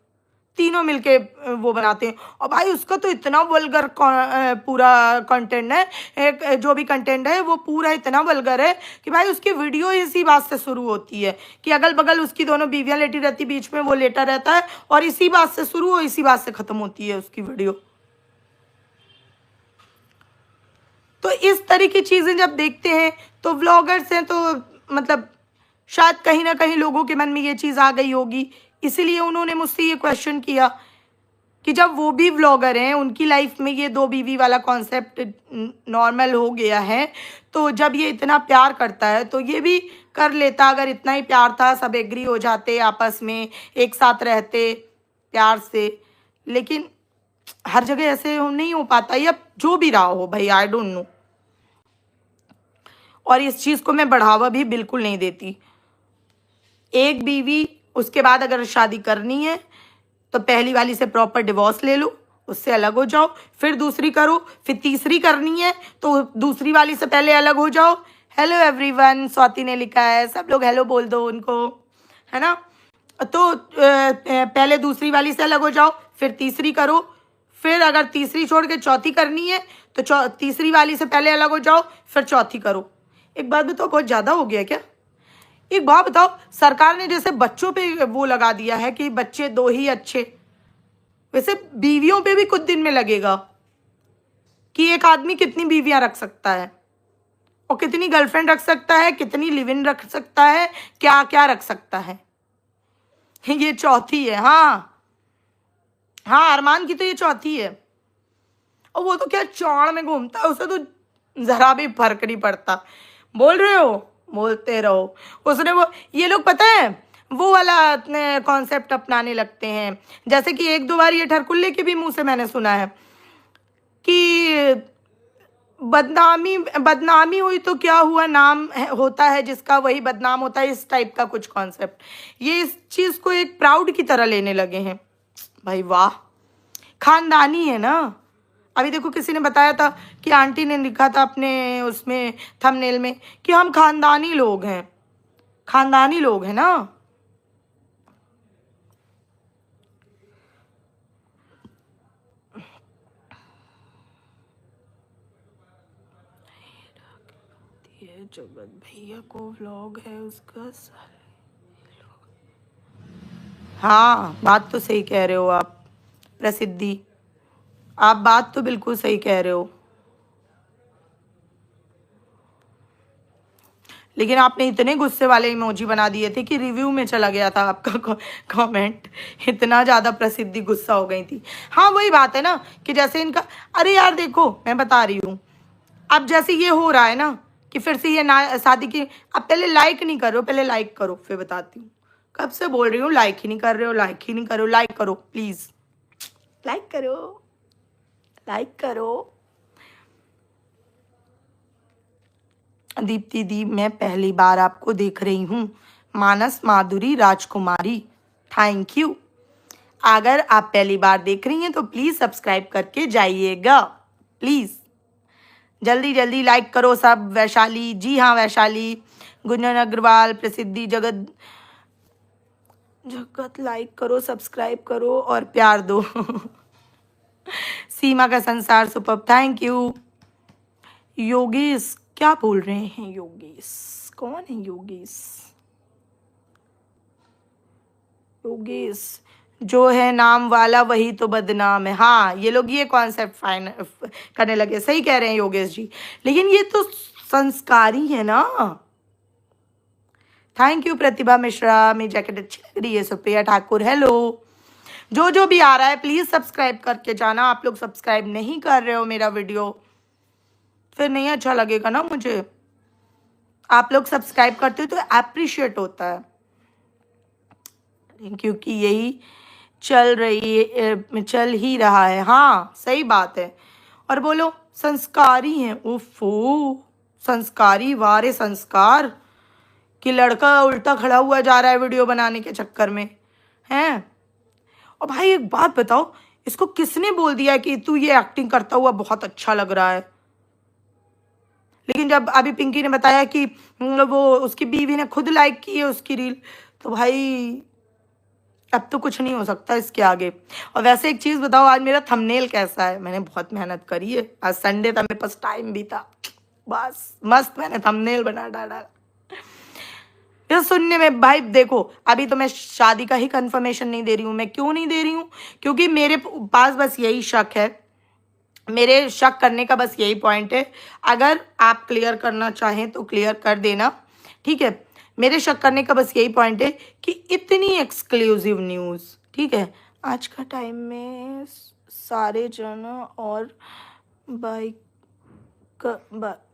तीनों मिलके वो बनाते हैं। और भाई उसका तो इतना वल्गर पूरा कंटेंट है, एक जो भी कंटेंट है वो पूरा इतना वल्गर है कि भाई उसकी वीडियो इसी बात से शुरू होती है कि अगल बगल उसकी दोनों बीवियां लेटी रहती, बीच में वो लेटा रहता है, और इसी बात से शुरू हो इसी बात से खत्म होती है उसकी वीडियो। तो इस तरह की चीजें जब देखते हैं तो व्लॉगर्स हैं तो मतलब शायद कहीं ना कहीं लोगों के मन में ये चीज़ आ गई होगी, इसीलिए उन्होंने मुझसे ये क्वेश्चन किया कि जब वो भी व्लॉगर हैं, उनकी लाइफ में ये 2 बीवी वाला कॉन्सेप्ट नॉर्मल हो गया है, तो जब ये इतना प्यार करता है तो ये भी कर लेता। अगर इतना ही प्यार था, सब एग्री हो जाते, आपस में एक साथ रहते प्यार से, लेकिन हर जगह ऐसे नहीं हो पाता, या जो भी रहा हो भाई, आई डोंट नो। और इस चीज़ को मैं बढ़ावा भी बिल्कुल नहीं देती। एक बीवी, उसके बाद अगर शादी करनी है तो पहली वाली से प्रॉपर डिवोर्स ले लो, उससे अलग हो जाओ, फिर दूसरी करो, फिर तीसरी करनी है तो दूसरी वाली से पहले अलग हो जाओ, हेलो एवरीवन, स्वाति ने लिखा है, सब लोग हेलो बोल दो उनको, है ना। तो पहले दूसरी वाली से अलग हो जाओ, फिर तीसरी करो, फिर अगर तीसरी छोड़ के चौथी करनी है तो तीसरी वाली से पहले अलग हो जाओ, फिर चौथी करो। एक बात बताओ, बहुत ज़्यादा हो गया क्या? एक बात बताओ, सरकार ने जैसे बच्चों पे वो लगा दिया है कि बच्चे दो ही अच्छे, वैसे बीवियों पे भी कुछ दिन में लगेगा कि एक आदमी कितनी बीवियां रख सकता है और कितनी गर्लफ्रेंड रख सकता है, कितनी लिव इन रख सकता है, क्या क्या रख सकता है। ये चौथी है। हाँ हाँ, अरमान की तो ये चौथी है। और वो तो क्या चौड़ में घूमता है, उसे तो जरा भी फर्क नहीं पड़ता। बोल रहे हो, बोलते रहो। उसने वो, ये लोग पता है वो वाला कॉन्सेप्ट अपनाने लगते हैं, जैसे कि एक दो बार ये ठरकुल्ले के भी मुंह से मैंने सुना है कि बदनामी बदनामी हुई तो क्या हुआ, नाम होता है जिसका वही बदनाम होता है, इस टाइप का कुछ कॉन्सेप्ट। ये इस चीज को एक प्राउड की तरह लेने लगे हैं। भाई वाह, खानदानी है ना। अभी देखो किसी ने बताया था कि आंटी ने लिखा था अपने उसमें थंबनेल में कि हम खानदानी लोग हैं, खानदानी लोग हैं ना। ये जगत भैया को व्लॉग है उसका हाँ, बात तो सही कह रहे हो आप प्रसिद्धि, आप बात तो बिल्कुल सही कह रहे हो। लेकिन आपने इतने गुस्से वाले इमोजी बना दिए थे कि रिव्यू में चला गया था आपका कमेंट, इतना ज़्यादा प्रसिद्धि गुस्सा हो गई थी। हाँ वही बात है ना कि जैसे इनका, अरे यार देखो मैं बता रही हूँ, अब जैसे ये हो रहा है ना कि फिर से ये ना शादी की, अब पहले लाइक नहीं कर रहे हो, पहले लाइक करो फिर बताती हूँ। कब से बोल रही हूँ लाइक ही नहीं कर रहे हो, लाइक ही नहीं कर रहे हो, लाइक करो प्लीज़, लाइक करो, लाइक करो। दीप्ति दी, मैं पहली बार आपको देख रही हूँ। मानस माधुरी राजकुमारी, थैंक यू। अगर आप पहली बार देख रही हैं तो प्लीज़ सब्सक्राइब करके जाइएगा, प्लीज़ जल्दी जल्दी लाइक करो सब। वैशाली, जी हाँ वैशाली, गुंजन अग्रवाल, प्रसिद्धि, जगत जगत, लाइक करो, सब्सक्राइब करो और प्यार दो। सीमा का संसार, सुपर, थैंक यू। योगेश, क्या बोल रहे हैं योगेश? कौन है योगेश? योगेश जो है नाम वाला वही तो बदनाम है। हाँ, ये लोग ये कॉन्सेप्ट फाइन करने लगे, सही कह रहे हैं योगेश जी, लेकिन ये तो संस्कारी है ना। थैंक यू प्रतिभा मिश्रा, मेरी जैकेट अच्छी लग रही है। सुप्रिया ठाकुर, हेलो। जो भी आ रहा है प्लीज सब्सक्राइब करके जाना। आप लोग सब्सक्राइब नहीं कर रहे हो मेरा वीडियो, फिर नहीं अच्छा लगेगा ना मुझे। आप लोग सब्सक्राइब करते हो तो अप्रिशिएट होता है, क्योंकि यही चल ही रहा है। हाँ सही बात है। और बोलो संस्कारी हैं, उफो संस्कारी, वारे संस्कार कि लड़का उल्टा खड़ा हुआ जा रहा है वीडियो बनाने के चक्कर में, हैं। और भाई एक बात बताओ, इसको किसने बोल दिया कि तू ये एक्टिंग करता हुआ बहुत अच्छा लग रहा है? लेकिन जब अभी पिंकी ने बताया कि वो उसकी बीवी ने खुद लाइक की है उसकी रील, तो भाई अब तो कुछ नहीं हो सकता इसके आगे। और वैसे एक चीज़ बताओ, आज मेरा थंबनेल कैसा है? मैंने बहुत मेहनत करी है, आज संडे था, मेरे पास टाइम भी था, बस मस्त मैंने थंबनेल बना डाला। ये सुनने में भाई देखो, अभी तो मैं शादी का ही कंफर्मेशन नहीं दे रही हूँ। मैं क्यों नहीं दे रही हूँ? क्योंकि मेरे पास बस यही शक है, मेरे शक करने का बस यही पॉइंट है। अगर आप क्लियर करना चाहें तो क्लियर कर देना, ठीक है। मेरे शक करने का बस यही पॉइंट है कि इतनी एक्सक्लूसिव न्यूज़, ठीक है, आज का टाइम में सारे जन और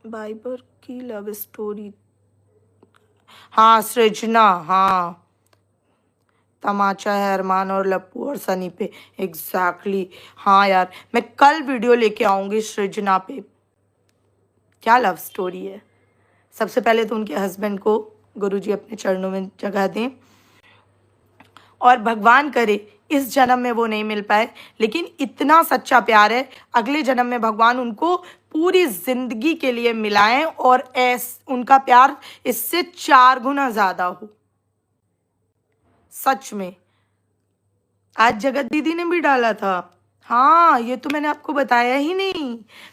बाइबर की लव स्टोरी। हाँ सृजना, हाँ तमाचा है अरमान और लप्पू और सनी पे, एग्जैक्टली हाँ यार, मैं कल वीडियो लेके आऊँगी सृजना पे। क्या लव स्टोरी है? सबसे पहले तो उनके हस्बैंड को गुरुजी अपने चरणों में जगह दें, और भगवान करे इस जन्म में वो नहीं मिल पाए, लेकिन इतना सच्चा प्यार है, अगले जन्म में भगवान उनको पूरी जिंदगी के लिए मिलाएं और उनका प्यार इससे 4 गुना ज्यादा हो। सच में आज जगत दीदी ने भी डाला था। हाँ, ये तो मैंने आपको बताया ही नहीं,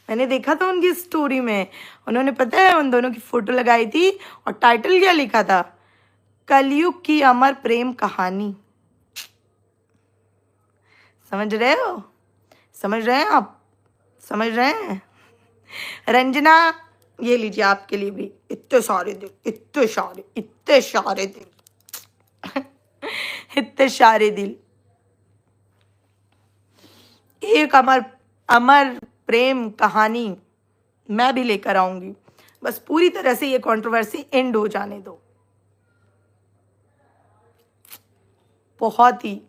मैंने देखा था उनकी स्टोरी में। उन्होंने पता है उन दोनों की फोटो लगाई थी और टाइटल क्या लिखा था, कलयुग की अमर प्रेम कहानी। समझ रहे हो? समझ रहे हैं आप? समझ रहे हैं? रंजना, ये लीजिए आपके लिए भी। इतने सारे दिल, इतने सारे, इतने सारे दिल इतने सारे दिल। एक अमर अमर प्रेम कहानी मैं भी लेकर आऊंगी। बस पूरी तरह से ये कंट्रोवर्सी एंड हो जाने दो। बहुत ही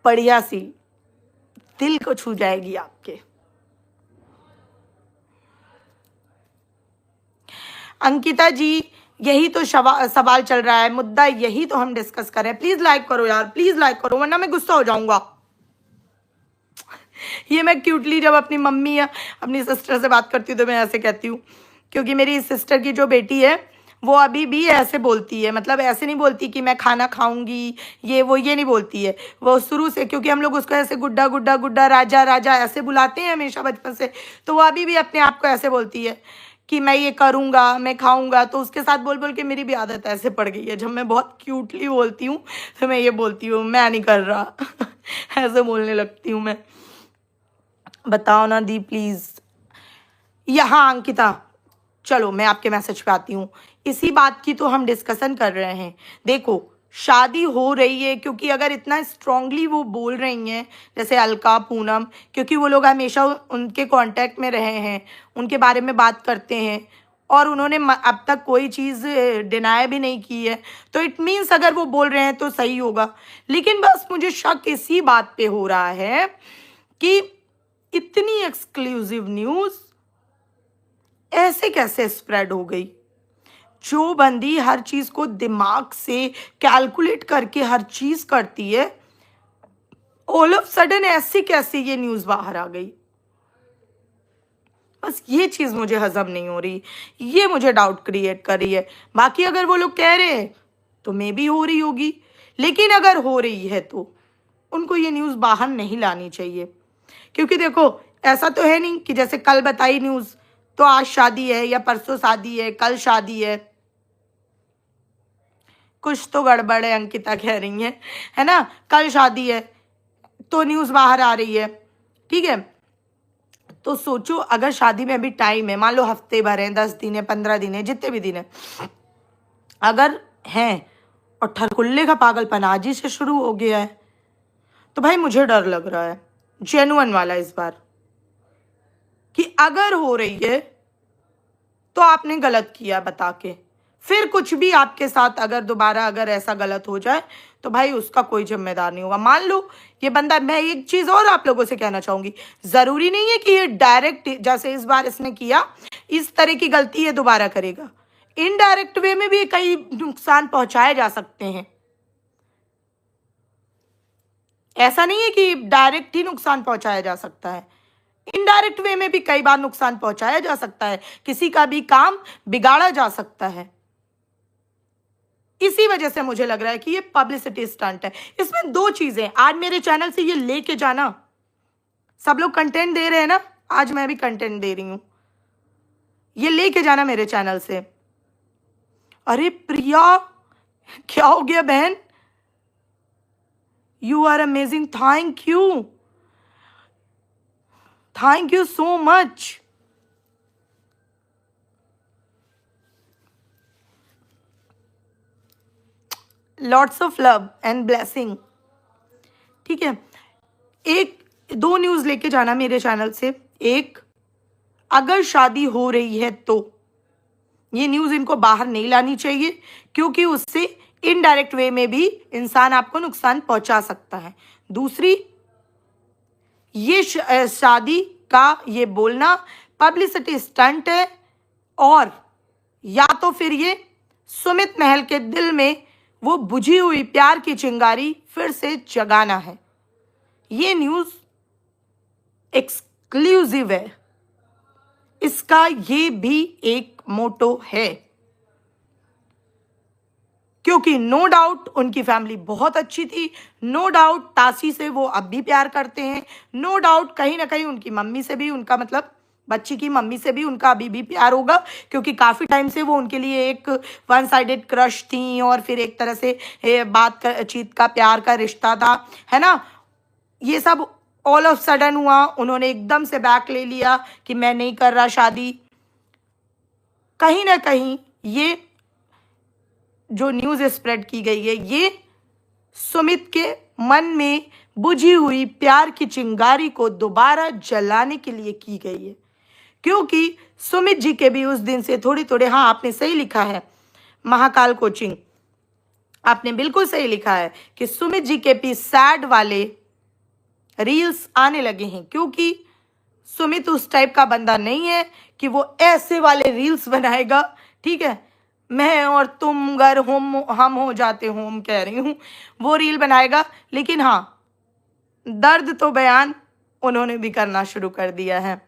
बढ़िया सी, दिल को छू जाएगी आपके। अंकिता जी, यही तो सवाल चल रहा है, मुद्दा यही तो हम डिस्कस कर रहे हैं। प्लीज लाइक करो यार, प्लीज लाइक करो, वरना मैं गुस्सा हो जाऊंगा। ये मैं क्यूटली जब अपनी मम्मी या अपनी सिस्टर से बात करती हूँ तो मैं ऐसे कहती हूँ, क्योंकि मेरी सिस्टर की जो बेटी है वो अभी भी ऐसे बोलती है। मतलब ऐसे नहीं बोलती कि मैं खाना खाऊंगी, ये नहीं बोलती है वो शुरू से, क्योंकि हम लोग उसको ऐसे गुड्डा गुड्डा गुड्डा, राजा राजा ऐसे बुलाते हैं हमेशा बचपन से। तो वो अभी भी अपने आप को ऐसे बोलती है कि मैं ये करूँगा, मैं खाऊंगा। तो उसके साथ बोल बोल के मेरी भी आदत ऐसे पड़ गई है, जब मैं बहुत क्यूटली बोलती हूँ तो मैं ये बोलती हूँ मैं नहीं कर रहा ऐसे बोलने लगती हूँ मैं। बताओ ना दी प्लीज। यहाँ अंकिता, चलो मैं आपके मैसेज पे आती हूँ। इसी बात की तो हम डिस्कशन कर रहे हैं। देखो, शादी हो रही है, क्योंकि अगर इतना स्ट्रांगली वो बोल रही हैं, जैसे अलका, पूनम, क्योंकि वो लोग हमेशा उनके कांटेक्ट में रहे हैं, उनके बारे में बात करते हैं और उन्होंने अब तक कोई चीज़ डिनाई भी नहीं की है, तो इट मीन्स अगर वो बोल रहे हैं तो सही होगा। लेकिन बस मुझे शक इसी बात पे हो रहा है कि इतनी एक्सक्लूसिव न्यूज़ ऐसे कैसे स्प्रेड हो गई। जो बंदी हर चीज को दिमाग से कैलकुलेट करके हर चीज करती है, ऑल ऑफ सडन ऐसे कैसे ये न्यूज बाहर आ गई। बस ये चीज मुझे हजम नहीं हो रही, ये मुझे डाउट क्रिएट कर रही है। बाकी अगर वो लोग कह रहे हैं तो मे भी हो रही होगी, लेकिन अगर हो रही है तो उनको ये न्यूज बाहर नहीं लानी चाहिए। क्योंकि देखो, ऐसा तो है नहीं कि जैसे कल बताई न्यूज तो आज शादी है, या परसों शादी है, कल शादी है। कुछ तो गड़बड़ है, अंकिता कह रही है ना। कल शादी है तो न्यूज़ बाहर आ रही है, ठीक है। तो सोचो, अगर शादी में अभी टाइम है, मान लो हफ्ते भर है, 10 दिन है, 15 दिन है, जितने भी दिन है अगर हैं, और ठरकुल्ले का पागलपन आज ही से शुरू हो गया है, तो भाई मुझे डर लग रहा है, जेन्युइन वाला इस बार, कि अगर हो रही है तो आपने गलत किया बता के। फिर कुछ भी आपके साथ अगर दोबारा अगर ऐसा गलत हो जाए तो भाई उसका कोई जिम्मेदार नहीं होगा। मान लो ये बंदा, मैं एक चीज और आप लोगों से कहना चाहूंगी, जरूरी नहीं है कि ये डायरेक्ट जैसे इस बार इसने किया इस तरह की गलती ये दोबारा करेगा। इनडायरेक्ट वे में भी कई नुकसान पहुंचाए जा सकते हैं। ऐसा नहीं है कि डायरेक्ट ही नुकसान पहुंचाया जा सकता है, इनडायरेक्ट वे में भी कई बार नुकसान पहुंचाया जा सकता है, किसी का भी काम बिगाड़ा जा सकता है। इसी वजह से मुझे लग रहा है कि ये पब्लिसिटी स्टंट है। इसमें दो चीजें, आज मेरे चैनल से ये लेके जाना, सब लोग कंटेंट दे रहे हैं ना, आज मैं भी कंटेंट दे रही हूं, ये लेके जाना मेरे चैनल से। अरे प्रिया, क्या हो गया बहन? You are amazing, thank you, thank you so much. Lots of love and blessing, ठीक है। एक दो न्यूज लेके जाना मेरे चैनल से। एक, अगर शादी हो रही है तो ये न्यूज इनको बाहर नहीं लानी चाहिए, क्योंकि उससे इनडायरेक्ट वे में भी इंसान आपको नुकसान पहुंचा सकता है। दूसरी, ये शादी का ये बोलना पब्लिसिटी स्टंट है, और या तो फिर ये सुमित महल के दिल में वो बुझी हुई प्यार की चिंगारी फिर से जगाना है। ये न्यूज एक्सक्लूसिव है, इसका ये भी एक मोटो है, क्योंकि नो डाउट उनकी फैमिली बहुत अच्छी थी, नो डाउट तासी से वो अब भी प्यार करते हैं, नो डाउट कहीं ना कहीं उनकी मम्मी से भी, उनका मतलब बच्ची की मम्मी से भी उनका अभी भी प्यार होगा, क्योंकि काफ़ी टाइम से वो उनके लिए एक वन साइडेड क्रश थी और फिर एक तरह से बातचीत का प्यार का रिश्ता था, है ना। ये सब ऑल ऑफ सडन हुआ, उन्होंने एकदम से बैक ले लिया कि मैं नहीं कर रहा शादी। कहीं ना कहीं ये जो न्यूज़ स्प्रेड की गई है, ये सुमित के मन में बुझी हुई प्यार की चिंगारी को दोबारा जलाने के लिए की गई है, क्योंकि सुमित जी के भी उस दिन से थोड़े थोड़े, हाँ आपने सही लिखा है महाकाल कोचिंग, आपने बिल्कुल सही लिखा है कि सुमित जी के भी सैड वाले रील्स आने लगे हैं, क्योंकि सुमित उस टाइप का बंदा नहीं है कि वो ऐसे वाले रील्स बनाएगा, ठीक है, मैं और तुम अगर हम हो जाते हम कह रही हूँ, वो रील बनाएगा। लेकिन हाँ, दर्द तो बयान उन्होंने भी करना शुरू कर दिया है।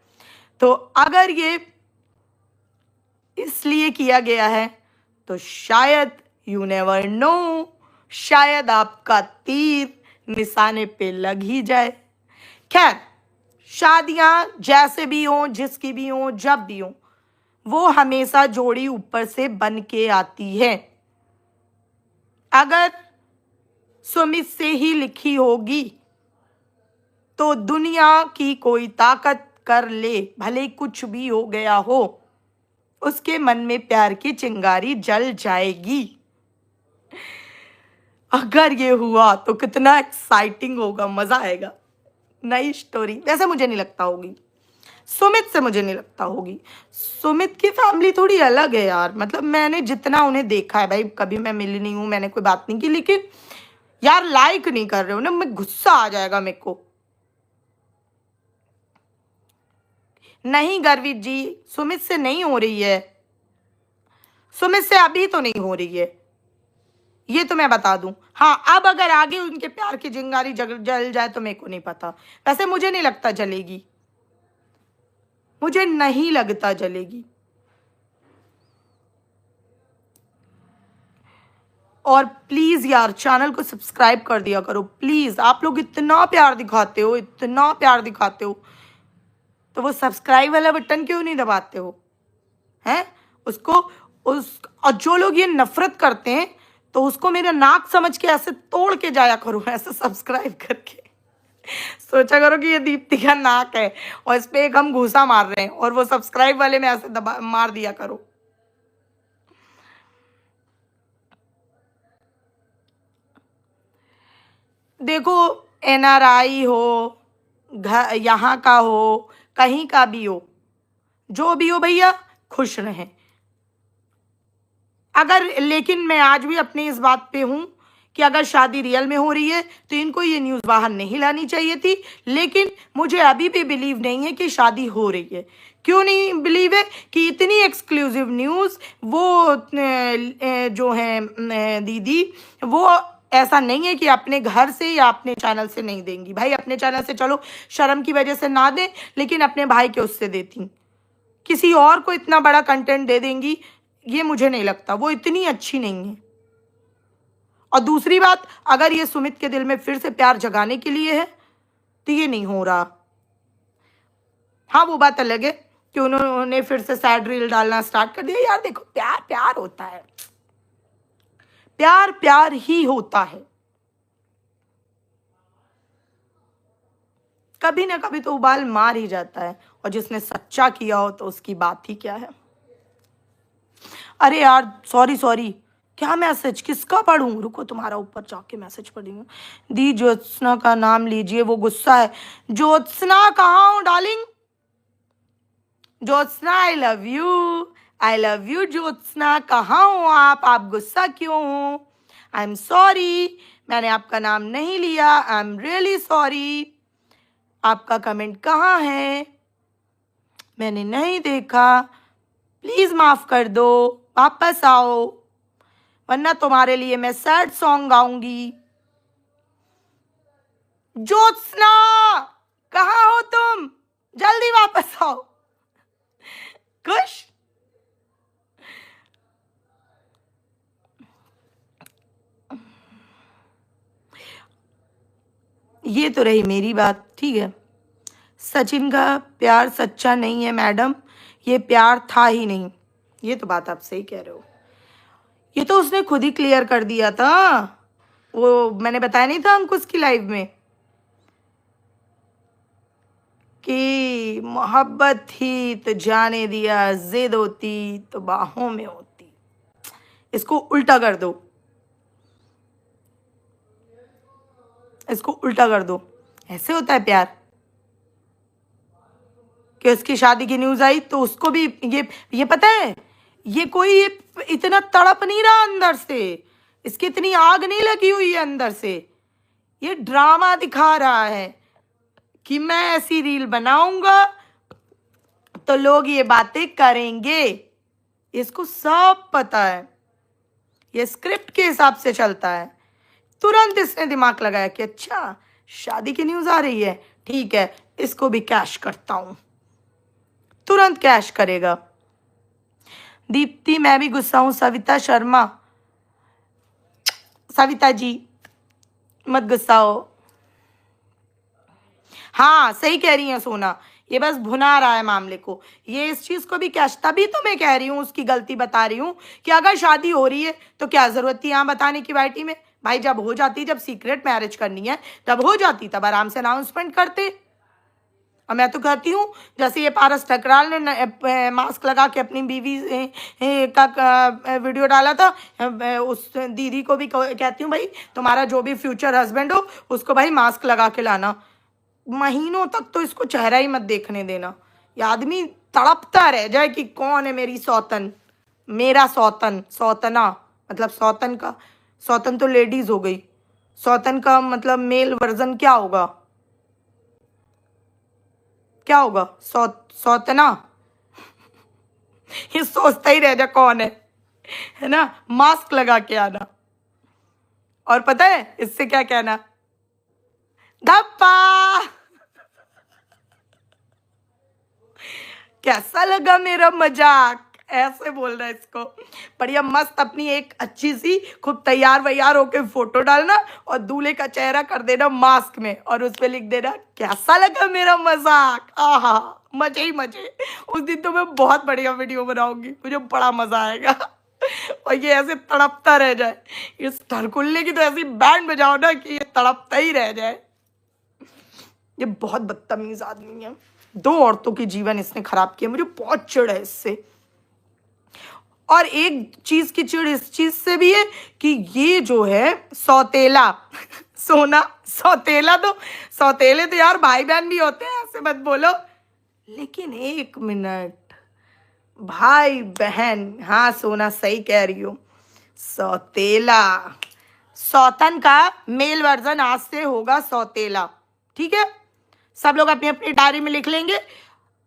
तो अगर ये इसलिए किया गया है तो शायद, यू नेवर नो, शायद आपका तीर निशाने पे लग ही जाए। खैर, शादियां जैसे भी हों, जिसकी भी हों, जब भी हों, वो हमेशा जोड़ी ऊपर से बन के आती है। अगर सुमित से ही लिखी होगी तो दुनिया की कोई ताकत कर ले, भले कुछ भी हो गया हो, उसके मन में प्यार की चिंगारी जल जाएगी। अगर ये हुआ तो कितना एक्साइटिंग होगा, मजा आएगा। नई स्टोरी, वैसे मुझे नहीं लगता होगी, सुमित से मुझे नहीं लगता होगी। सुमित की फैमिली थोड़ी अलग है यार, मतलब मैंने जितना उन्हें देखा है, भाई कभी मैं मिली नहीं हूं, मैंने कोई बात नहीं की, लेकिन यार लाइक नहीं कर रहे हो ना, मैं गुस्सा आ जाएगा मेरे को। नहीं गर्वित जी, सुमित से नहीं हो रही है, सुमित से अभी तो नहीं हो रही है, ये तो मैं बता दूं। हाँ, अब अगर आगे उनके प्यार की चिंगारी जल जाए तो मेरे को नहीं पता, वैसे मुझे नहीं लगता जलेगी, मुझे नहीं लगता जलेगी। और प्लीज यार चैनल को सब्सक्राइब कर दिया करो प्लीज, आप लोग इतना प्यार दिखाते हो, इतना प्यार दिखाते हो, तो वो सब्सक्राइब वाला बटन क्यों नहीं दबाते हो, हैं उसको, और जो लोग ये नफरत करते हैं तो उसको मेरा नाक समझ के ऐसे तोड़ के जाया करो, ऐसे सब्सक्राइब करके। सोचा करो कि ये दीप्ति का नाक है और इस पे एक हम घूसा मार रहे हैं, और वो सब्सक्राइब वाले में ऐसे दबा मार दिया करो। देखो, एनआरआई हो, घर यहाँ का हो, कहीं का भी हो, जो भी हो भैया, खुश रहें। अगर, लेकिन मैं आज भी अपनी इस बात पे हूं कि अगर शादी रियल में हो रही है तो इनको ये न्यूज़ बाहर नहीं लानी चाहिए थी, लेकिन मुझे अभी भी बिलीव नहीं है कि शादी हो रही है। क्यों नहीं बिलीव है? कि इतनी एक्सक्लूसिव न्यूज़ वो जो है दीदी, वो ऐसा नहीं है कि अपने घर से या अपने चैनल से नहीं देंगी। भाई अपने चैनल से चलो शर्म की वजह से ना दें, लेकिन अपने भाई के उससे देती। किसी और को इतना बड़ा कंटेंट दे देंगी, ये मुझे नहीं लगता, वो इतनी अच्छी नहीं है। और दूसरी बात, अगर ये सुमित के दिल में फिर से प्यार जगाने के लिए है तो ये नहीं हो रहा। हाँ, वो बात अलग है कि उन्होंने फिर से सैड रील डालना स्टार्ट कर दिया। यार देखो, प्यार प्यार होता है, प्यार प्यार ही होता है, कभी ना कभी तो उबाल मार ही जाता है, और जिसने सच्चा किया हो तो उसकी बात ही क्या है। अरे यार सॉरी सॉरी, क्या मैसेज किसका पढ़ूं? रुको, तुम्हारा ऊपर जाके मैसेज पढ़ी हूँ। दी ज्योत्सना का नाम लीजिए, वो गुस्सा है। ज्योत्सना कहाँ हो darling? Jyotsna I love you, I love you Jyotsna, कहाँ हो आप गुस्सा क्यों हो? आई एम सॉरी, मैंने आपका नाम नहीं लिया, आई एम रियली सॉरी। आपका कमेंट कहाँ है? मैंने नहीं देखा, प्लीज माफ कर दो, वापस आओ, वरना तुम्हारे लिए मैं सैड सॉन्ग गाऊंगी। ज्योत्सना कहाँ हो तुम? जल्दी वापस आओ। खुश। ये तो रही मेरी बात, ठीक है। सचिन का प्यार सच्चा नहीं है मैडम, ये प्यार था ही नहीं। ये तो बात आप सही कह रहे हो। ये तो उसने खुद ही क्लियर कर दिया था, वो मैंने बताया नहीं था अंकुश की लाइव में कि मोहब्बत थी तो जाने दिया, जिद होती तो बाहों में होती। इसको उल्टा कर दो, इसको उल्टा कर दो। ऐसे होता है प्यार कि उसकी शादी की न्यूज आई तो उसको भी ये पता है, ये कोई ये इतना तड़प नहीं रहा अंदर से, इसकी इतनी आग नहीं लगी हुई है अंदर से। ये ड्रामा दिखा रहा है कि मैं ऐसी रील बनाऊंगा तो लोग ये बातें करेंगे। इसको सब पता है, ये स्क्रिप्ट के हिसाब से चलता है। तुरंत इसने दिमाग लगाया कि अच्छा शादी की न्यूज आ रही है, ठीक है इसको भी कैश करता हूं। तुरंत कैश करेगा। दीप्ति मैं भी गुस्सा हूं। सविता शर्मा, सविता जी मत गुस्सा हो। हाँ सही कह रही है सोना, ये बस भुना रहा है मामले को। ये इस चीज को भी कैश, तभी तो मैं कह रही हूँ, उसकी गलती बता रही हूँ कि अगर शादी हो रही है तो क्या जरूरत थी यहाँ बताने की वाइटी में। भाई जब हो जाती, जब सीक्रेट मैरिज करनी है तब हो जाती, तब आराम से अनाउंसमेंट करते। और मैं तो कहती हूँ जैसे ये पारस ठकराल ने मास्क लगा के अपनी बीवी का वीडियो डाला था, उस दीदी को भी कहती हूँ भाई तुम्हारा जो भी फ्यूचर हस्बैंड हो उसको भाई मास्क लगा के लाना। महीनों तक तो इसको चेहरा ही मत देखने देना। ये आदमी तड़पता रह जाए कि कौन है मेरी सौतन, मेरा सौतन। सौतना मतलब सौतन का, सौतन तो लेडीज हो गई, सौतन का मतलब मेल वर्जन क्या होगा, क्या होगा? सौतना। ये सोचता ही रह जा कौन है ना। मास्क लगा के आना, और पता है इससे क्या कहना, धप्पा। कैसा लगा मेरा मजाक? ऐसे बोल रहा है इसको। बढ़िया मस्त अपनी एक अच्छी सी खूब तैयार वैयार होके फोटो डालना और दूल्हे का चेहरा कर देना मास्क में और उस पे लिख देना कैसा लगा मेरा मजाक। आहा मजे ही मजे। उस दिन तो मैं बहुत बढ़िया वीडियो बनाऊंगी, मुझे बड़ा मजा आएगा। और ये ऐसे तड़पता रह जाए, इस धड़कुल्ले की तो ऐसी बैंड बजाओ ना कि ये तड़पता ही रह जाए। ये बहुत बदतमीज आदमी है, 2 औरतों के जीवन इसने खराब किया। मुझे बहुत चिढ़ है इससे। और एक चीज की चिढ़ इस चीज से भी है कि ये जो है सौतेला सोना, सौतेला तो सौतेले तो यार भाई बहन भी होते हैं, ऐसे मत बोलो। लेकिन 1 मिनट, भाई बहन, हाँ सोना सही कह रही हो। सौतेला, सौतन का मेल वर्जन आज से होगा सौतेला, ठीक है। सब लोग अपनी अपनी डायरी में लिख लेंगे।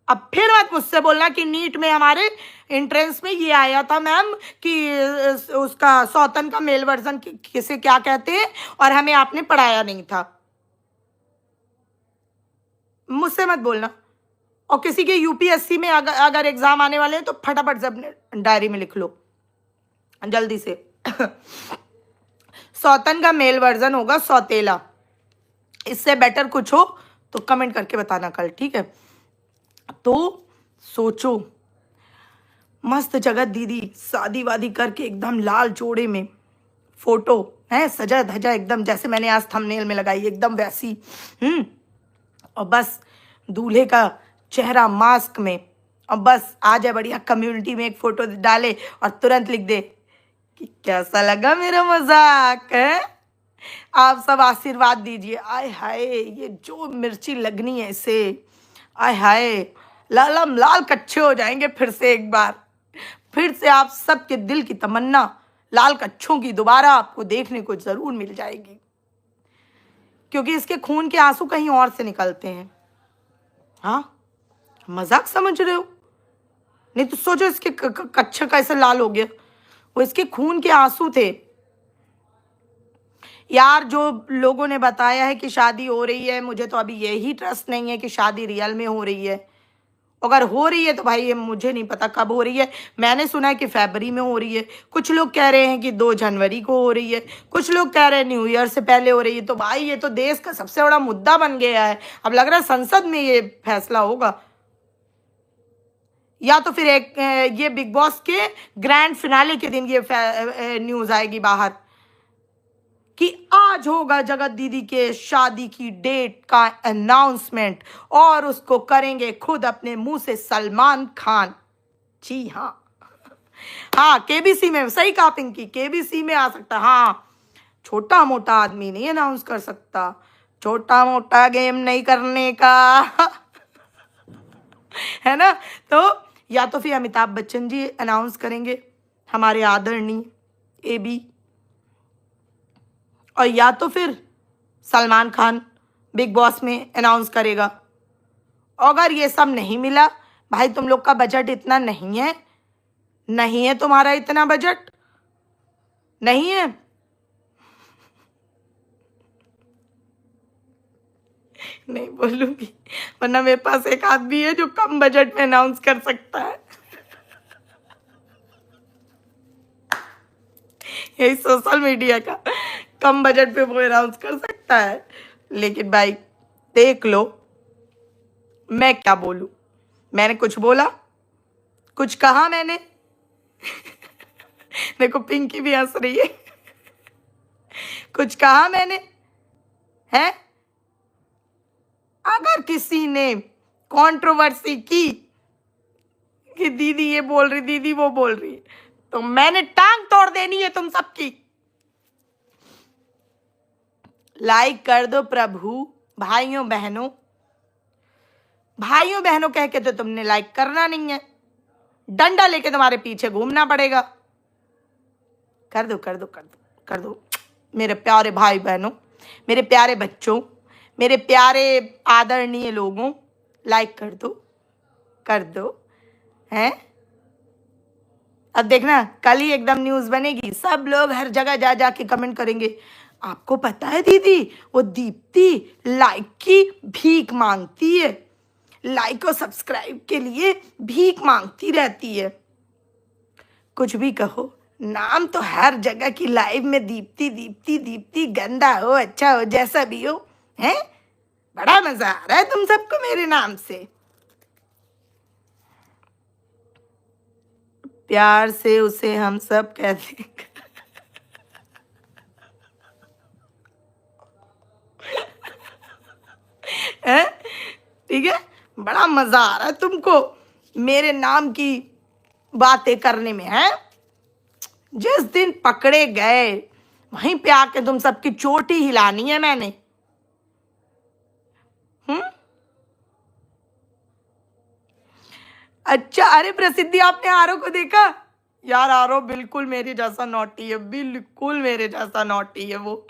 अब फिर मत मुझसे बोलना कि नीट में हमारे एंट्रेंस में ये आया था मैम कि उसका सौतन का मेल वर्जन किसे क्या कहते हैं और हमें आपने पढ़ाया नहीं था। मुझसे मत बोलना। और किसी के यूपीएससी में अगर एग्जाम आने वाले हैं तो फटाफट से अपने डायरी में लिख लो जल्दी से। सौतन का मेल वर्जन होगा सौतेला। इससे बेटर कुछ हो तो कमेंट करके बताना कल, ठीक है। तो सोचो, मस्त जगत दीदी शादी वादी करके एकदम लाल जोड़े में फोटो है, सजा धजा एकदम जैसे मैंने आज थंबनेल में लगाई, एकदम वैसी। और बस दूल्हे का चेहरा मास्क में, और बस आ जाए बढ़िया कम्युनिटी में एक फोटो डाले और तुरंत लिख दे कि कैसा लगा मेरा मजाक है। आप सब आशीर्वाद दीजिए। आय हाय, ये जो मिर्ची लगनी है इसे, आय हाय, लालम लाल कच्चे हो जाएंगे फिर से एक बार। फिर से आप सबके दिल की तमन्ना लाल कच्छों की दोबारा आपको देखने को जरूर मिल जाएगी, क्योंकि इसके खून के आंसू कहीं और से निकलते हैं। हाँ मजाक समझ रहे हो? नहीं तो सोचो इसके कच्छा कैसे लाल हो गया, वो इसके खून के आंसू थे यार। जो लोगों ने बताया है कि शादी हो रही है, मुझे तो अभी यही ट्रस्ट नहीं है कि शादी रियल में हो रही है। अगर हो रही है तो भाई ये मुझे नहीं पता कब हो रही है। मैंने सुना है कि फरवरी में हो रही है, कुछ लोग कह रहे हैं कि 2 जनवरी को हो रही है, कुछ लोग कह रहे हैं न्यू ईयर से पहले हो रही है। तो भाई ये तो देश का सबसे बड़ा मुद्दा बन गया है। अब लग रहा है संसद में ये फैसला होगा, या तो फिर एक ये बिग बॉस के ग्रैंड फिनाले के दिन ये न्यूज आएगी बाहर कि आज होगा जगत दीदी के शादी की डेट का अनाउंसमेंट और उसको करेंगे खुद अपने मुंह से सलमान खान। जी हाँ, हाँ केबीसी में, सही कहा पिंकी, केबीसी में आ सकता। हाँ, छोटा मोटा आदमी नहीं अनाउंस कर सकता, छोटा मोटा गेम नहीं करने का है ना। तो या तो फिर अमिताभ बच्चन जी अनाउंस करेंगे, हमारे आदरणीय एबी, और या तो फिर सलमान खान बिग बॉस में अनाउंस करेगा। अगर ये सब नहीं मिला, भाई तुम लोग का बजट इतना नहीं है, नहीं है तुम्हारा इतना बजट, नहीं है, नहीं बोलूंगी वरना मेरे पास एक आदमी है जो कम बजट में अनाउंस कर सकता है। यही सोशल मीडिया का कम बजट पे वो अनाउंस कर सकता है। लेकिन भाई देख लो, मैं क्या बोलूं, मैंने कुछ बोला, कुछ कहा मैंने देखो पिंकी भी हंस रही है कुछ कहा मैंने है? अगर किसी ने कंट्रोवर्सी की कि दीदी ये बोल रही, दीदी वो बोल रही है, तो मैंने टांग तोड़ देनी है तुम सबकी। लाइक कर दो प्रभु, भाइयों बहनों, भाइयों बहनों कह के तो तुमने लाइक करना नहीं है, डंडा लेके तुम्हारे पीछे घूमना पड़ेगा। कर दो कर दो कर दो कर दो मेरे प्यारे भाई बहनों, मेरे प्यारे बच्चों, मेरे प्यारे आदरणीय लोगों, लाइक कर दो हैं। अब देखना कल ही एकदम न्यूज बनेगी, सब लोग हर जगह जा जाके कमेंट करेंगे, आपको पता है दीदी वो दीप्ति लाइक की भीख मांगती है, लाइक और सब्सक्राइब के लिए भीख मांगती रहती है। कुछ भी कहो, नाम तो हर जगह की लाइव में दीप्ति दीप्ति दीप्ति, गंदा हो अच्छा हो जैसा भी हो, हैं? बड़ा मजा आ रहा है तुम सबको मेरे नाम से। प्यार से उसे हम सब कहते हैं, ठीक है? बड़ा मजा आ रहा है तुमको मेरे नाम की बातें करने में, है? जिस दिन पकड़े गए वहीं पे आके तुम सबकी चोटी हिलानी है मैंने। अच्छा, अरे प्रसिद्धि आपने आरो को देखा? यार आरो बिल्कुल मेरे जैसा नॉटी है, बिल्कुल मेरे जैसा नॉटी है। वो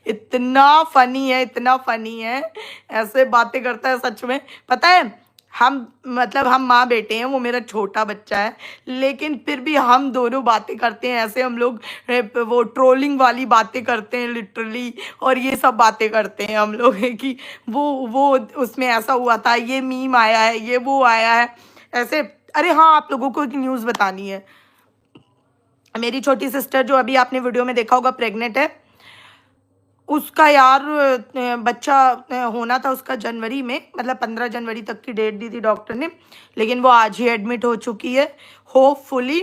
इतना फनी है, इतना फनी है, ऐसे बातें करता है सच में। पता है हम मतलब हम माँ बेटे हैं, वो मेरा छोटा बच्चा है, लेकिन फिर भी हम दोनों बातें करते हैं ऐसे, हम लोग वो ट्रोलिंग वाली बातें करते हैं लिटरली, और ये सब बातें करते हैं हम लोग कि वो उसमें ऐसा हुआ था, ये मीम आया है, ये वो आया है ऐसे। अरे हाँ, आप लोगों को एक न्यूज़ बतानी है। मेरी छोटी सिस्टर जो अभी आपने वीडियो में देखा होगा प्रेग्नेंट है, उसका यार बच्चा होना था उसका जनवरी में, मतलब 15 जनवरी तक की डेट दी थी डॉक्टर ने, लेकिन वो आज ही एडमिट हो चुकी है। होपफुली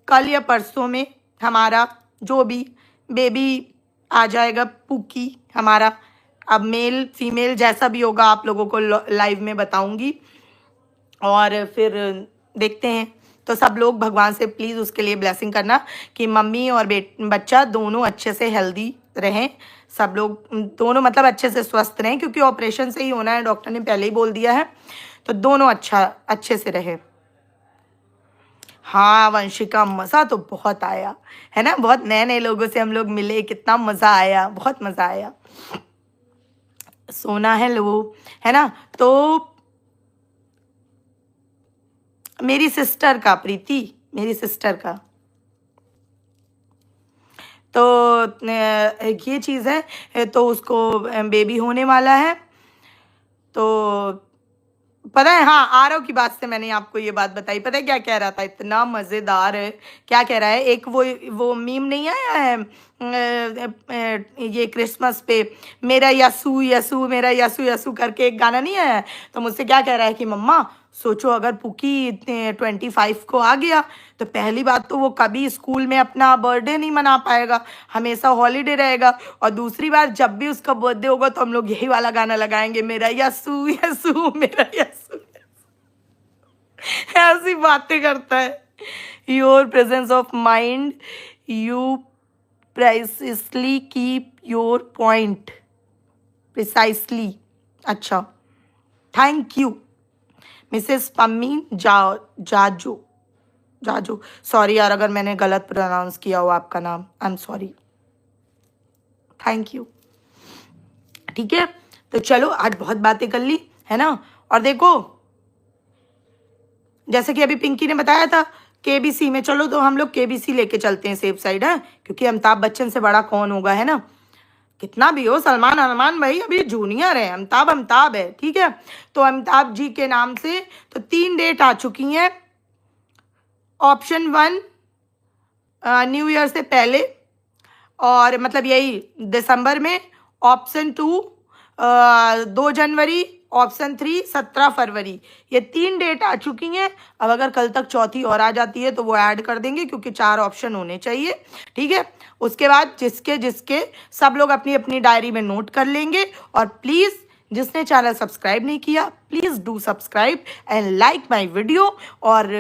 कल या परसों में हमारा जो भी बेबी आ जाएगा, पुकी हमारा। अब मेल फीमेल जैसा भी होगा आप लोगों को लाइव में बताऊंगी, और फिर देखते हैं। तो सब लोग भगवान से प्लीज़ उसके लिए ब्लेसिंग करना कि मम्मी और बच्चा दोनों अच्छे से हेल्दी रहें, सब लोग दोनों मतलब अच्छे से स्वस्थ रहें, क्योंकि ऑपरेशन से ही होना है, डॉक्टर ने पहले ही बोल दिया है। तो दोनों अच्छे से रहे। हाँ वंशिका, मज़ा तो बहुत आया है ना, बहुत नए नए लोगों से हम लोग मिले, कितना मज़ा आया, बहुत मज़ा आया। सोना है लो, है ना। तो मेरी सिस्टर का, प्रीति मेरी सिस्टर का, तो ये चीज़ है, तो उसको बेबी होने वाला है। तो पता है, हाँ, आरव की बात से मैंने आपको ये बात बताई। पता है क्या कह रहा था, इतना मजेदार है। क्या कह रहा है, एक वो मीम नहीं आया है ये क्रिसमस पे, मेरा यसू यसू मेरा यसू यसू करके एक गाना नहीं आया है। तो मुझसे क्या कह रहा है कि मम्मा सोचो अगर पुकी 25 को आ गया तो पहली बात तो वो कभी स्कूल में अपना बर्थडे नहीं मना पाएगा, हमेशा हॉलीडे रहेगा। और दूसरी बार जब भी उसका बर्थडे होगा तो हम लोग यही वाला गाना लगाएंगे, मेरा यसू यसू मेरा यसू। ऐसी बातें करता है। Your presence of mind, you precisely keep your point precisely. अच्छा, thank you Mrs Pammi Jajo Jajo. Sorry यार अगर मैंने गलत प्रोनाउंस किया हो आपका नाम, I am sorry. Thank you. ठीक है, तो चलो आज बहुत बातें कर ली है ना। और देखो जैसे कि अभी पिंकी ने बताया था केबीसी में, चलो तो हम लोग केबीसी लेके चलते हैं सेफ साइड है, क्योंकि अमिताभ बच्चन से बड़ा कौन होगा, है ना। कितना भी हो, सलमान भाई अभी जूनियर है, अमिताभ है, ठीक है। तो अमिताभ जी के नाम से तो 3 डेट आ चुकी हैं। ऑप्शन 1 न्यू ईयर से पहले, और मतलब यही दिसंबर में। ऑप्शन 2 2 जनवरी। ऑप्शन 3 17 फरवरी। ये 3 डेट आ चुकी हैं। अब अगर कल तक चौथी और आ जाती है तो वो ऐड कर देंगे, क्योंकि 4 ऑप्शन होने चाहिए, ठीक है। उसके बाद जिसके जिसके सब लोग अपनी अपनी डायरी में नोट कर लेंगे। और प्लीज़ जिसने चैनल सब्सक्राइब नहीं किया, please do subscribe and like my video. और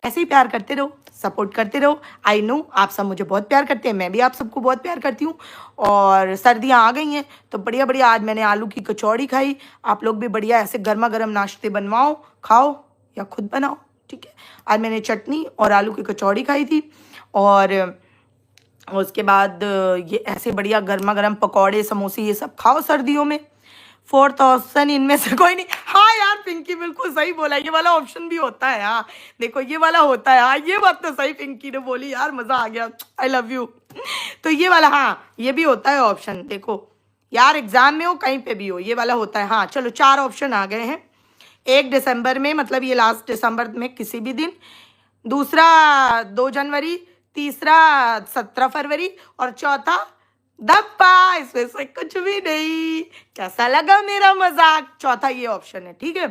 ऐसे ही प्यार करते रहो, सपोर्ट करते रहो। आई नो आप सब मुझे बहुत प्यार करते हैं, मैं भी आप सबको बहुत प्यार करती हूँ। और सर्दियाँ आ गई हैं तो बढ़िया बढ़िया आज मैंने आलू की कचौड़ी खाई। आप लोग भी बढ़िया ऐसे गर्मा गर्म नाश्ते बनवाओ, खाओ या खुद बनाओ, ठीक है। आज मैंने चटनी और आलू की कचौड़ी खाई थी। और उसके बाद ये ऐसे बढ़िया गर्मा गर्म पकौड़े समोसे ये सब खाओ सर्दियों में। 4th ऑप्शन इनमें से कोई नहीं। हाँ यार पिंकी बिल्कुल सही बोला, ये वाला ऑप्शन भी होता है। हाँ देखो ये वाला होता है। हाँ ये बात तो सही पिंकी ने बोली यार, मजा आ गया, आई लव यू। तो ये वाला, हाँ ये भी होता है ऑप्शन। देखो यार एग्जाम में हो कहीं पे भी हो, ये वाला होता है। हाँ चलो 4 ऑप्शन आ गए हैं। 1 दिसंबर में, मतलब ये लास्ट दिसंबर में किसी भी दिन। दूसरा 2 जनवरी। तीसरा 17 फरवरी। और चौथा धप्पा, इसमें से कुछ भी नहीं। कैसा लगा मेरा मजाक? चौथा ये ऑप्शन है, ठीक है।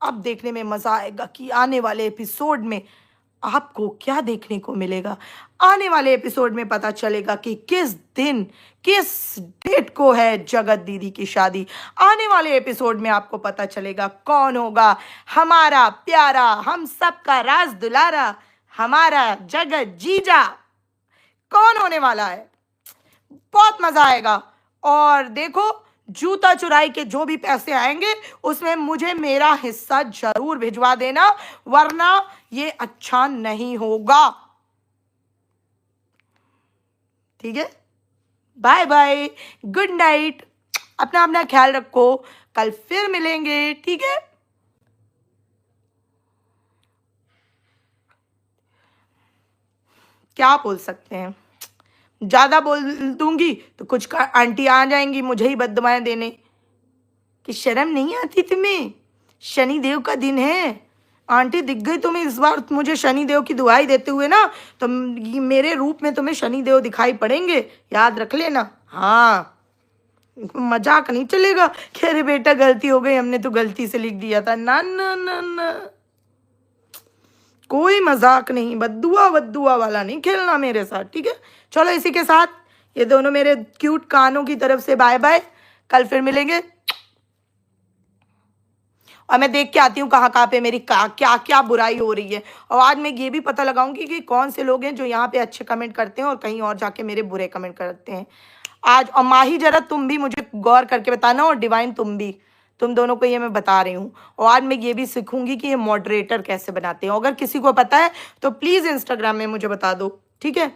अब देखने में मजा आएगा कि आने वाले एपिसोड में आपको क्या देखने को मिलेगा। आने वाले एपिसोड में पता चलेगा कि किस दिन किस डेट को है जगत दीदी की शादी। आने वाले एपिसोड में आपको पता चलेगा कौन होगा हमारा प्यारा, हम सबका राज दुलारा, हमारा जगत जीजा कौन होने वाला है। बहुत मजा आएगा। और देखो जूता चुराई के जो भी पैसे आएंगे उसमें मुझे मेरा हिस्सा जरूर भिजवा देना, वरना ये अच्छा नहीं होगा, ठीक है। बाय बाय, गुड नाइट, अपना अपना ख्याल रखो, कल फिर मिलेंगे, ठीक है। क्या बोल सकते हैं, ज्यादा बोल दूंगी तो कुछ आंटी आ जाएंगी मुझे ही बददुआएं देने कि शर्म नहीं आती तुम्हें, शनि देव का दिन है। आंटी दिख गई तुम्हें इस बार मुझे शनि देव की दुआई देते हुए ना, तो मेरे रूप में तुम्हें शनि देव दिखाई पड़ेंगे, याद रख लेना। हाँ मजाक नहीं चलेगा कि अरे बेटा गलती हो गई, हमने तो गलती से लिख दिया था, ना ना ना ना, कोई मजाक नहीं, बद्दुआ वद्दुआ वाला नहीं खेलना मेरे साथ, ठीक है। चलो इसी के साथ ये दोनों मेरे क्यूट कानों की तरफ से बाय बाय, कल फिर मिलेंगे। और मैं देख के आती हूँ कहाँ कहाँ पे मेरी क्या क्या बुराई हो रही है। और आज मैं ये भी पता लगाऊंगी कि कौन से लोग हैं जो यहाँ पे अच्छे कमेंट करते हैं और कहीं और जाके मेरे बुरे कमेंट करते हैं आज। और माही जरा तुम भी मुझे गौर करके बताना, और डिवाइन तुम भी, तुम दोनों को ये मैं बता रही हूँ। और आज मैं ये भी सीखूंगी कि ये मॉडरेटर कैसे बनाते हैं। अगर किसी को पता है तो प्लीज़ इंस्टाग्राम में मुझे बता दो, ठीक है।